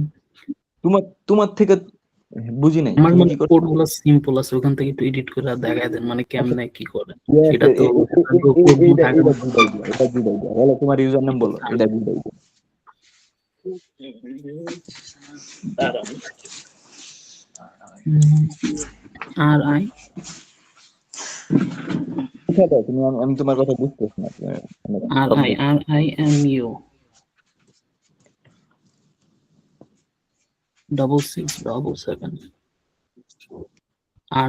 তোমার থেকে বুঝি নাই আমার তুমি মানে কি করছো কোড গুলো সিম্পল আছে ওখান থেকে একটু এডিট করে দেখায় দেন মানে কেমনে কি করে Yes, এটা তো কোড এটা থাকে এটা good idea, এটা good idea। বলো তোমার ইউজার নেম বলো এটা good idea। আর আই ঠিক আছে, আমি তোমার কথা বুঝতেছি না RIMU 6677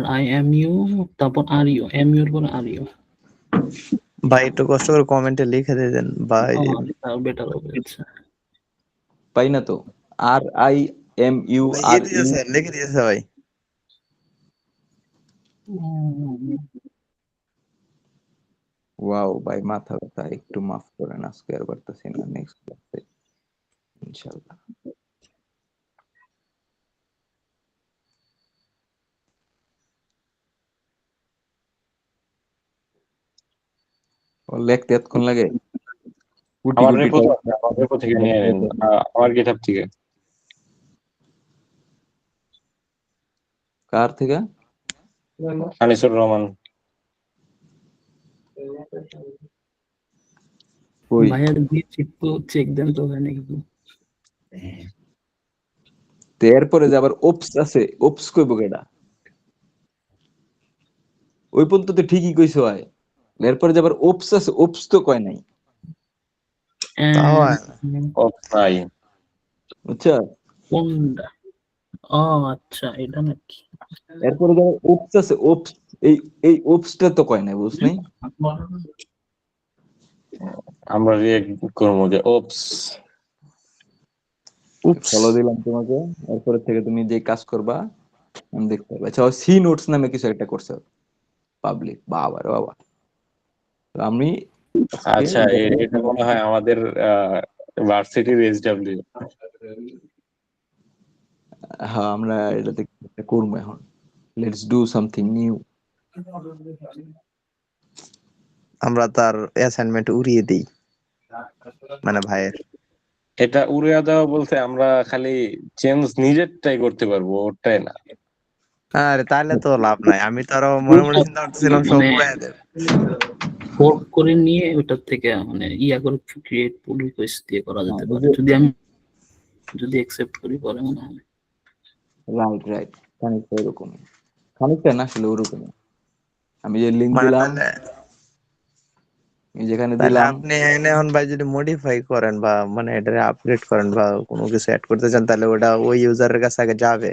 RIMU তারপর RU MU এর পর RU ভাই একটু কষ্ট করে কমেন্টে লিখে দিয়ে দেন ভাই বেটার হবে আচ্ছা পাই না তো RIMU লিখে দিয়েছে ভাই ওয়াও ভাই মাথা ব্যথা একটু মাফ করেন আজকে আর পারতেছি না নেক্সট ক্লাসে ইনশাআল্লাহ ওর লিখতে এতক্ষণ লাগে কোটি আমার কোটি রেপো তো আছে, আমার রেপো থেকে নিয়ে নেন, আমার গিটহাব থেকে। কার থেকে? আনিসুর রহমান। কই ভাইয়া দিয়েছি তো, চেক দেন তো হয় নাকি। তো এরপরে যে আবার ওপস আছে, ওপস কইব কেডা? ওই পর্যন্ত তো ঠিকই কইছো হয়, এরপরে যে আবার ওপস আছে, ওপস তো কয় নাই, তাও হয় না। অফ নাই। বুঝছো? কোনটা? ও আচ্ছা, এটা নাকি। এরপরে যে আবার ওপস আছে, ওপস, এই এই ওপসটা তো কয় নাই, বুঝ নাই? আমরা রিয়েক্ট করবো যে ওপস। উপস। ফলো দিলাম তোমাকে, এরপরে থেকে তুমি যে কাজ করবা আমি দেখতে পাবো। আচ্ছা, সি নোটস নামে কিছু একটা করছে পাবলিক, বাবা রে বাবা। তো আমি আজকে আচ্ছা, এটা মনে হয় আমাদের ভার্সিটির এসডব্লিউ। হ্যাঁ, আমরা এটাতে একটা করবো এখন। Let's do something new. আমরা তার অ্যাসাইনমেন্ট উড়িয়ে দিই, মানে ভাইয়ের। এটা উড়িয়ে দেওয়া বলতে আমরা খালি চেঞ্জ নিজেরটাই করতে পারবো, ওরটাই না। আরে তাহলে তো লাভ নাই, আমি তো আরো মনে মনে চিন্তা করতেছিলাম সব মানে উড়াইয়া দেব। ফোর্ক করে নিয়ে ওটার থেকে মানে ইয়া করে ক্রিয়েট পুল রিকোয়েস্ট দিয়ে করা যেতে পারে, যদি অ্যাকসেপ্ট করি পরে মনে হয়। রাইট রাইট, খানিকটা এরকমই, খানিকটা না আসলে ওরকমই। আমি যে লিঙ্ক মানে দিলাম, তাহলে যেখানে তাহলে দিলাম, আপনি এনে এখন ভাই যদি মডিফাই করেন বা মানে এটা আপগ্রেড করেন বা কোনো কিছু অ্যাড করতে চান, তাহলে ওটা ওই ইউজারের কাছে আগে যাবে,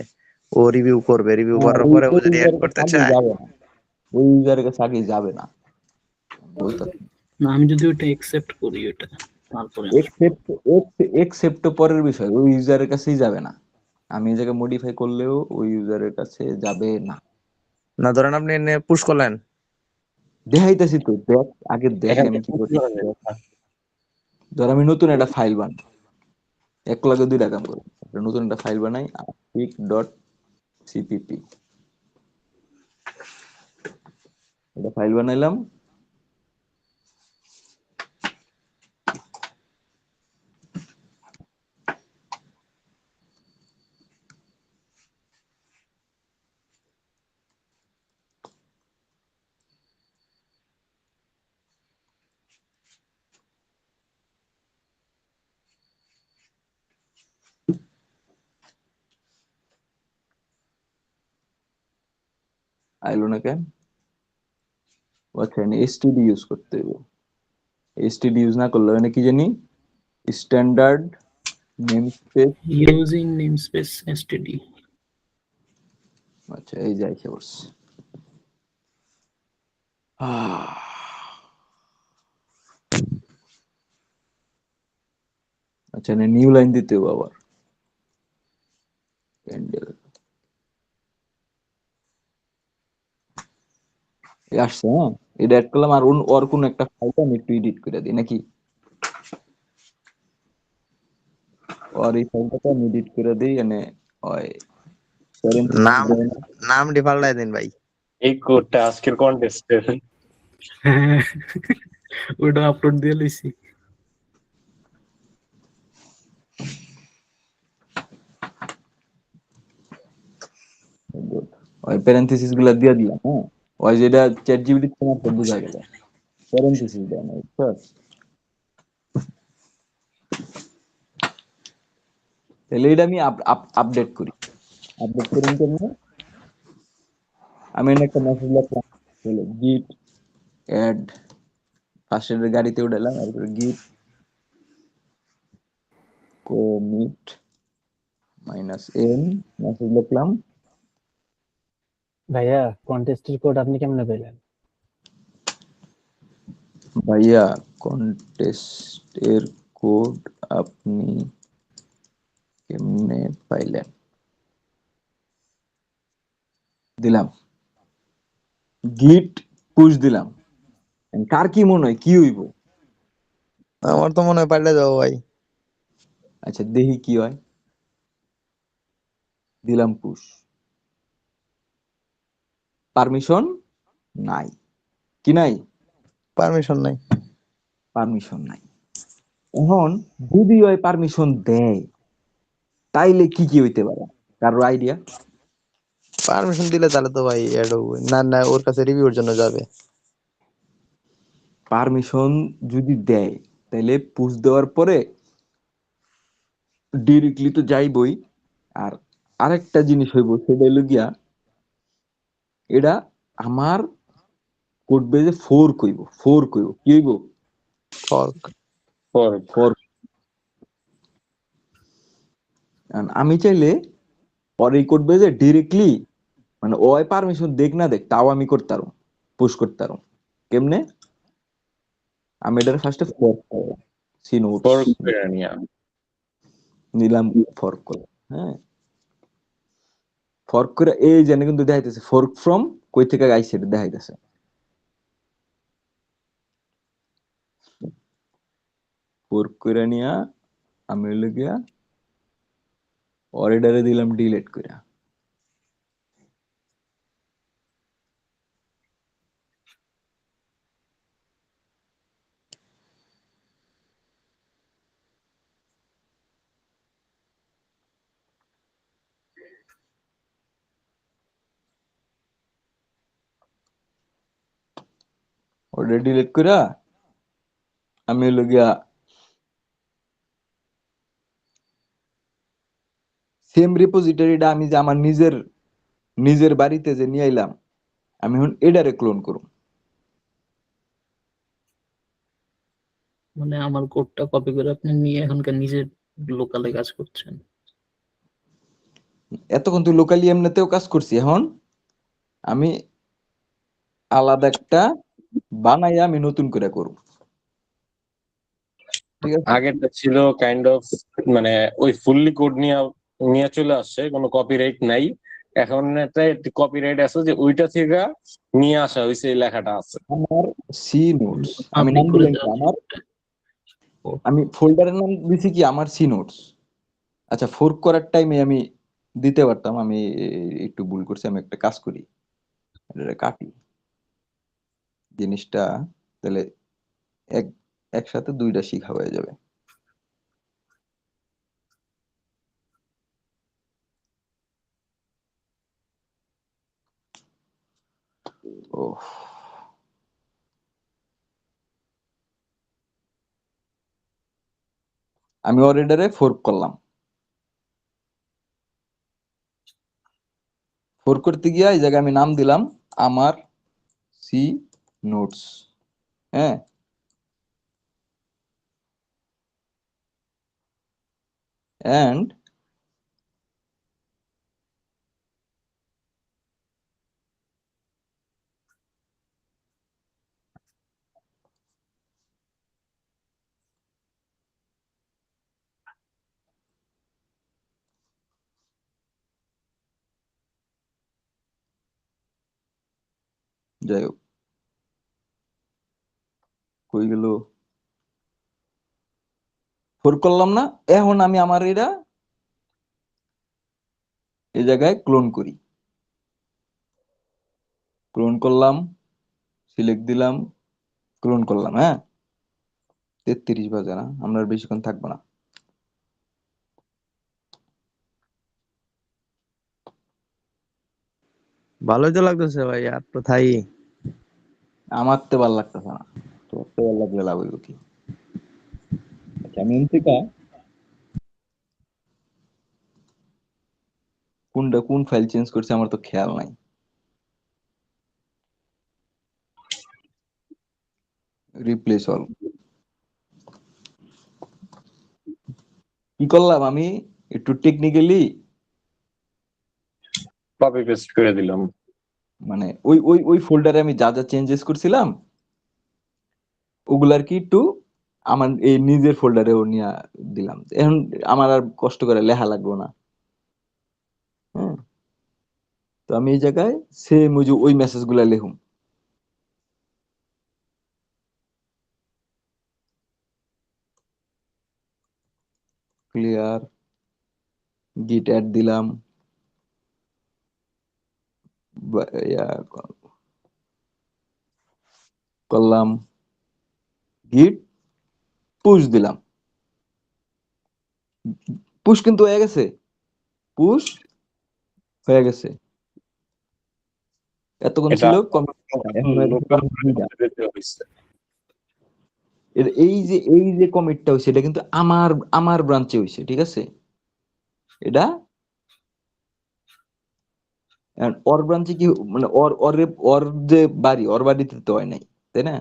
ও রিভিউ করবে, রিভিউ হ্যাঁ, করার ওই পরে ও ওই যদি অ্যাড ইউজারের কাছে করতে আগেই চায়। যাবে না, ওই ইউজারের কাছে আগেই যাবে না, বলতেছি। না, আমি যদি ওটা অ্যাকসেপ্ট করি ওটা তারপরে আসবে। এক্সেপ্ট পরের বিষয়, ওই ইউজারের কাছেই যাবে না। আমি এই জায়গায় মডিফাই করলেও ওই ইউজারের কাছে যাবে না। না ধরেন আপনি এনে পুশ করলেন, দেখাইতেছি তো, দেখ আগে দেখ এখান আমি থেকে কি পুশ করছি। করা যায়। ধর আমি নতুন একটা ফাইল বানাই, এক লাগে দুইটা কাম করি। একটা নতুন একটা ফাইল বানাই, পিক ডট সিপিপি, একটা ফাইল বানাইলাম। আইলো না কেন? আচ্ছা, এসটিডি ইউজ করতে হবে। এসটিডি ইউজ না করলে মানে কি জানি, standard name space. Using namespace STD. আচ্ছা, এই যাই খেয়ে আচ্ছা, নিউ লাইন দিতে হবে আবার, ক্যান্ডেল আসছে। হ্যাঁ, এটা অ্যাড করলাম, আর ওর কোন একটা ফাইল আমি একটু এডিট করে দিই নাকি, আর এই ফাইলটাকে আমি এডিট করে দিই, এনে ওই নাম নাম ডিফল্ট দিন ভাই। এই কোডটা আজকের কন্টেস্টের। হ্যাঁ, ওটা আপলোড দিয়ে লইছি। ওই প্যারেনথেসিস গুলা দিয়ে দিলাম। হ্যাঁ, ওই যেটা চ্যাট জিপিটি তোমার তো বোঝা গেল, প্যারেনথেসিস দেয় না, বুঝছো? তাহলে এটা আমি আপডেট করি। আপডেট করি কেমনে? আমি এনে একটা মেসেজ লিখলাম, গিট অ্যাড, পাশের গাড়িতে উঠালাম, তারপরে গিট commit -n মেসেজ লিখলাম। ভাইয়া কন্টেস্টের কোড আপনি কেমনে পেলেন? ভাইয়া কন্টেস্টের কোড আপনি কেমনে পাইলেন? দিলাম, গিট পুশ দিলাম। কার কি মনে হয় কি হইব? আমার তো মনে হয় পাল্টে যাবো ভাই। আচ্ছা, দেখি কি হয়। দিলাম পুশ, পারমিশন নাই, কি নাই? পারমিশন নাই। পারমিশন নাই। এখন যদি ওই পারমিশন দেয় তাইলে কি কি হইতে পারে, কারোর আইডিয়া? পারমিশন দিলে তাহলে তো ভাই অ্যাড হবে না, না ওর কাছে রিভিউর জন্য যাবে। পারমিশন যদি দেয় তাইলে পুশ দেওয়ার পরে ডিরেক্টলি তো যাইবই। আর আরেকটা জিনিস হইব, সেটা হইলো গিয়া এটা আমার কোড বেজে ফোর কইব কি হইব? ফর্ক। ফোর। আমি চাইলে ওর এই কোড বেজে ডিরেক্টলি মানে ওই পারমিশন দেখ না দেখ তাও আমি করতাম, পুশ করতাম। কেমনে? আমি এটার ফার্স্টে ফর্ক করলাম, সি নোটস ফর্ক করে নিয়া নিলাম, ফর্ক করলাম। হ্যাঁ, ফর্ক করে এই জানে কিন্তু দেখাইতেছে ফর্ক ফ্রম কই থেকে আইছে এটা দেখাইতেছে। ফর্ক করে নিয়া আমি হইলো গিয়া অর্ডারে দিলাম ডিলিট করে। অর্ডার ডিলিট করে আমি হইলো গিয়া সেম রিপোজিটরিটা আমি যে আমার নিজের বাড়িতে যে নিয়ে আইলাম, আমি এখন এডারে ক্লোন করব। মানে আমার কোডটা কপি করে আপনি নিয়ে এখনকার নিজের লোকালে কাজ করছেন। এতক্ষণ তুই লোকালি এমনিতেও কাজ করছি, এখন আমি আলাদা একটা বানাইয়া আমি নতুন করে করব। ঠিক আছে? আগেরটা ছিল কাইন্ড অফ মানে ওই ফুললি কোড নিয়ে নিয়ে চলে আসছে, কোনো কপিরাইট নাই। এখন একটা কপিরাইট আছে যে ওইটা থেকে নিয়ে আসা হয়েছে, এই লেখাটা আছে। আমার সি নোটস, আমি আপনি নাম করে দিলাম কি দেওয়া আমার, আমি ফোল্ডারের নাম দিছি কি আমার সি নোটস। আচ্ছা, ফোর্ক করার টাইমে আমি দিতে পারতাম, আমি একটু ভুল করছি। আমি একটা কাজ করি, এটা কাটি জিনিসটা, তাহলে এক একসাথে দুইটা শিখা হয়ে যাবে। ও, আমি অর্ডারে ফোর্ক করলাম। ফোর্ক করতে গিয়ে এই জায়গায় আমি নাম দিলাম আমার সি নোটস। হ্যাঁ, এন্ড যাই হোক, কই গেল? ফোর্ক করলাম না, এখন আমি আমার এটা এই জায়গায় ক্লোন করি। ক্লোন করলাম, সিলেক্ট দিলাম, ক্লোন করলাম। হ্যাঁ, 33 বাজে না, আমরা আর বেশিক্ষণ থাকবো না। ভালোই তো লাগতেছে ভাই, আর তো থাই। আমার তো ভালো লাগতেছে না, তোর তো ভালো লাগলে লাভ হইব কি? আচ্ছা, আমি থেকে কোন ফাইল চেঞ্জ করছে আমার তো খেয়াল নাই। রিপ্লেস অল কি করলাম আমি, একটু টেকনিক্যালি কপি পেস্ট করে দিলাম। মানে ওই ফোল্ডারে আমি যা যা চেঞ্জেস করছিলাম ওগুলা আর কি একটু আমার এই নিজের ফোল্ডারেও নিয়ে দিলাম। এখন আমার আর কষ্ট করে লেখা লাগবে না। হ্যাঁ, তো আমি এই জায়গায় সেম ওই মেসেজ গুলা লিখুম। ক্লিয়ার, গিট অ্যাড দিলাম, ইয়া করলাম গিট পুশ দিলাম, পুশ কিন্তু হয়ে গেছে, পুশ হয়ে গেছে। এতক্ষণ এটা ছিল কমিট, এখন হয়ে গেছে commit দুইটা। এই যে কমিটটা হয়েছে এটা কিন্তু আমার ব্রাঞ্চে হয়েছে, ঠিক আছে? এটা ওর ব্রাঞ্চে কি মানে ওর যে বাড়ি, ওর বাড়িতে তো হয় নাই, তাই না?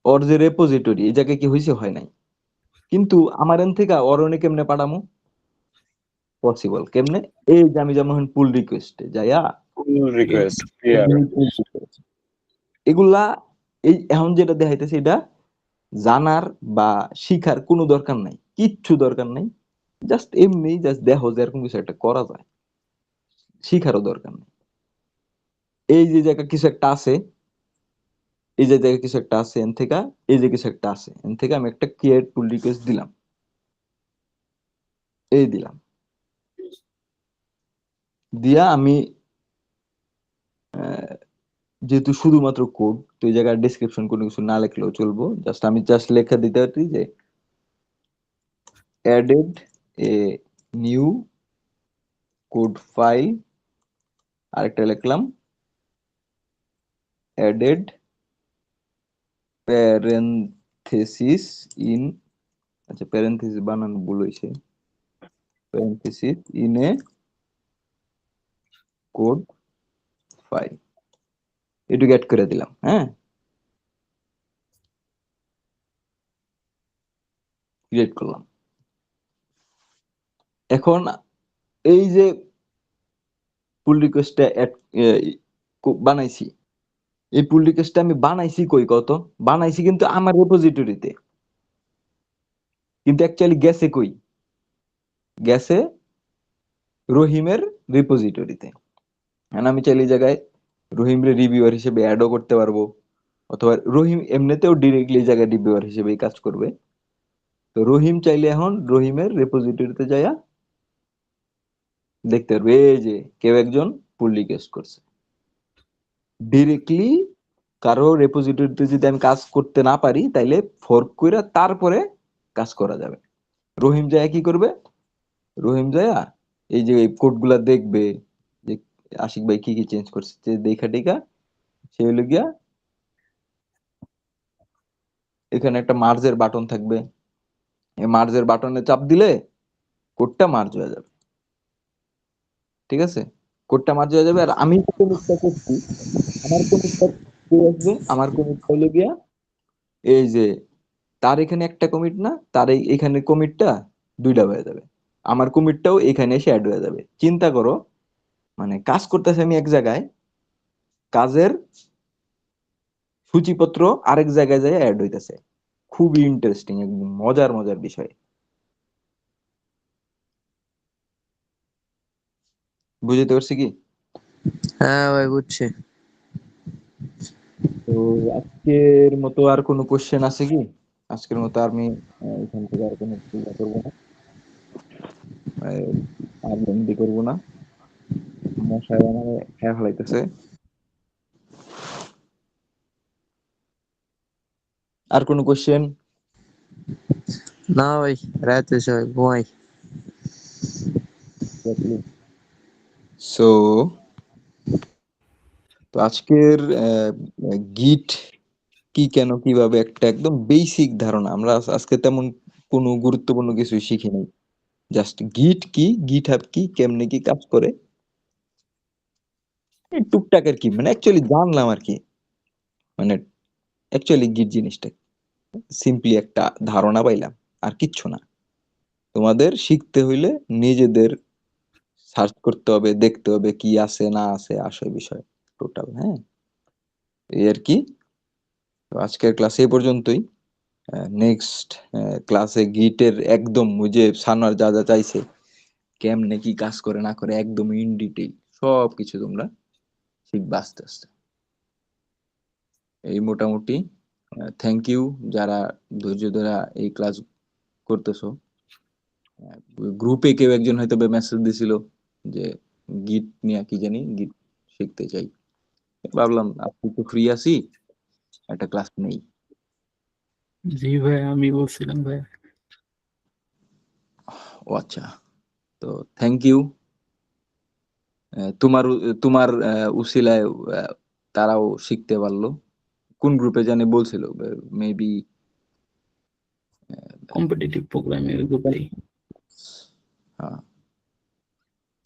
ওর যে রেপোজিটরি এই জায়গায় কি হয়েছে, হয় নাই। কিন্তু আমার এন থেকে ওর অনেক কেমনে পাঠামু, পসিবল কেমনে? এই যে আমি যেমন পুল রিকোয়েস্টে যাইয়া রিকোয়েস্ট ক্লিয়ার। pull request, এগুলা এই এখন যেটা দেখাইতেছে এটা জানার বা শিখার কোনো দরকার নাই, কিচ্ছু দরকার নাই। জাস্ট এমনি জাস্ট দেখো যে এরকম কিছু একটা করা যায়, শিখারও দরকার নেই। এই যে জায়গা কিছু একটা আছে, এই যে জায়গায় কিছু একটা আছে এন থেকে, এই যে কিছু একটা আছে এন থেকে আমি একটা ক্রিয়েট পুল রিকোয়েস্ট দিলাম, এই দিলাম, দিয়া আমি যেহেতু শুধুমাত্র কোড, তো এই জায়গায় ডেসক্রিপশন কোনো কিছু না লিখলেও চলবো, আমি জাস্ট লেখা দিতে পারি যে added a new code file, আরেকটা লিখলাম added parenthesis in, আচ্ছা প্যারেনথেসিস বানানো ভুল হয়েছে, parenthesis in a code file, এটুকু অ্যাড করে দিলাম। হ্যাঁ, ক্রিয়েট করলাম। এখন এই যে পুল রিকোয়েস্টটা বানাইছি, এই পুল রিকোয়েস্টটা আমি বানাইছি কই কত, বানাইছি কিন্তু আমার রেপোজিটরিতে, কিন্তু অ্যাকচুয়ালি গেছে কই, গেছে রহিমের রিপোজিটরিতে। আমি চাইলে এই জায়গায় রহিমরে রিভিউয়ার হিসেবে অ্যাডও করতে পারবো, অথবা রহিম এমনিতেও ডিরেক্টলি এই জায়গায় রিভিউয়ার হিসেবে কাজ করবে। তো রহিম চাইলে এখন রহিমের রেপোজিটরিতে যাইয়া দেখতে পারবে এই যে কেউ একজন পুল রিকোয়েস্ট করছে। ডিরেক্টলি কারো রেপোজিটরিতে যদি আমি কাজ করতে না পারি তাইলে ফোর্ক করে তারপরে কাজ করা যাবে। রহিম যাইয়া কি করবে, রহিম যাইয়া এই যে কোডগুলা দেখবে যে আশিক ভাই কি কি চেঞ্জ করছে, যে দেখা টেকা সে হলো গিয়া এখানে একটা মার্জের বাটন থাকবে, এই মার্জের বাটনে চাপ দিলে কোডটা মার্জ হয়ে যাবে, ঠিক আছে? কোডটা মার্জ হয়ে যাবে। আর আমি যে কমিটটা করছি, আমার কমিটটা আসবে, আমার কমিটটা হলো গিয়া এই যে তার এখানে একটা কমিট না, তার এখানে কমিটটা দুইটা হয়ে যাবে, আমার কমিটটাও এখানে এসে অ্যাড হয়ে যাবে। চিন্তা করো, মানে কাজ করতেছি আমি এক জায়গায়, কাজের সূচিপত্র আরেক জায়গায় যায় অ্যাড হইতেছে। খুবই ইন্টারেস্টিং, একদম মজার মজার বিষয়। বুঝতে পারছি কি? হ্যাঁ ভাই বুঝছি। তো আজকের মতো আর কোনো কোশ্চেন আছে কি? আজকের মতো আমি এখান থেকে আর কোনো কিছু করবো না, আর বন্দি করবো না, মশাই আমার খেয়া ফেলাইতেছে। আর কোনো কোশ্চেন? না ভাই, রাত হয়েছে ভাই, ঘুমাই। সো তো আজকের গিট কি, কেন, কিভাবে, একটা একদম বেসিক ধারণা। আমরা আজকে তেমন কোনো গুরুত্বপূর্ণ কিছু শিখি নাই, জাস্ট গিট কি, গিট হাব কি, কেমনে কি কাজ করে, এই টুকটাকের কি মানে অ্যাকচুয়ালি জানলাম আর কি। মানে অ্যাকচুয়ালি গিট জিনিসটা সিম্পলি একটা ধারণা পাইলাম, আর কিচ্ছু না। তোমাদের শিখতে হইলে নিজেদের সার্চ করতে হবে, দেখতে হবে কি আছে না আছে আসল বিষয় টোটাল। হ্যাঁ, এই আর কি। তো আজকের ক্লাস এই পর্যন্তই। নেক্সট ক্লাসে গিটের একদম ওই যে সানোয়ার যা যা চাইছে কেমনে কি কাজ করে না করে একদম ইন ডিটেইল সব কিছু তোমরা শিখবে আস্তে আস্তে। এই মোটামুটি। থ্যাংক ইউ যারা ধৈর্য ধরে এই ক্লাস করতেছো। গ্রুপে কেউ একজন হয়তো মেসেজ দিছিল যে গিট নিয়ে কি জানি গিট শিখতে চাই, ভাবলাম আপনি তো ফ্রি আছি, একটা ক্লাস নেই। জি ভাই, আমি বলছিলাম ভাই। ও আচ্ছা, তো থ্যাংক ইউ। তোমার উসিলায় তারাও শিখতে পারলো। কোন গ্রুপে জানি বলছিল, মেবি কম্পিটিটিভ প্রোগ্রামিং গ্রুপেই।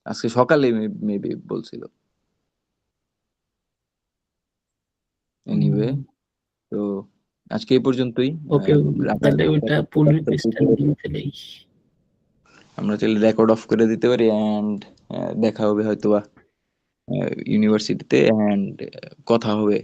আজকে সকালে মেবি বলছিল। এনিওয়ে, তো আজকে এই পর্যন্তই। ওকে, তাহলে ওইটা পুল রিকোয়েস্টটা দিয়ে ফেলেই। আমরা চাইলে রেকর্ড অফ করে দিতে পারি, অ্যান্ড দেখা হবে হয়তোবা ইউনিভার্সিটিতে, অ্যান্ড কথা হবে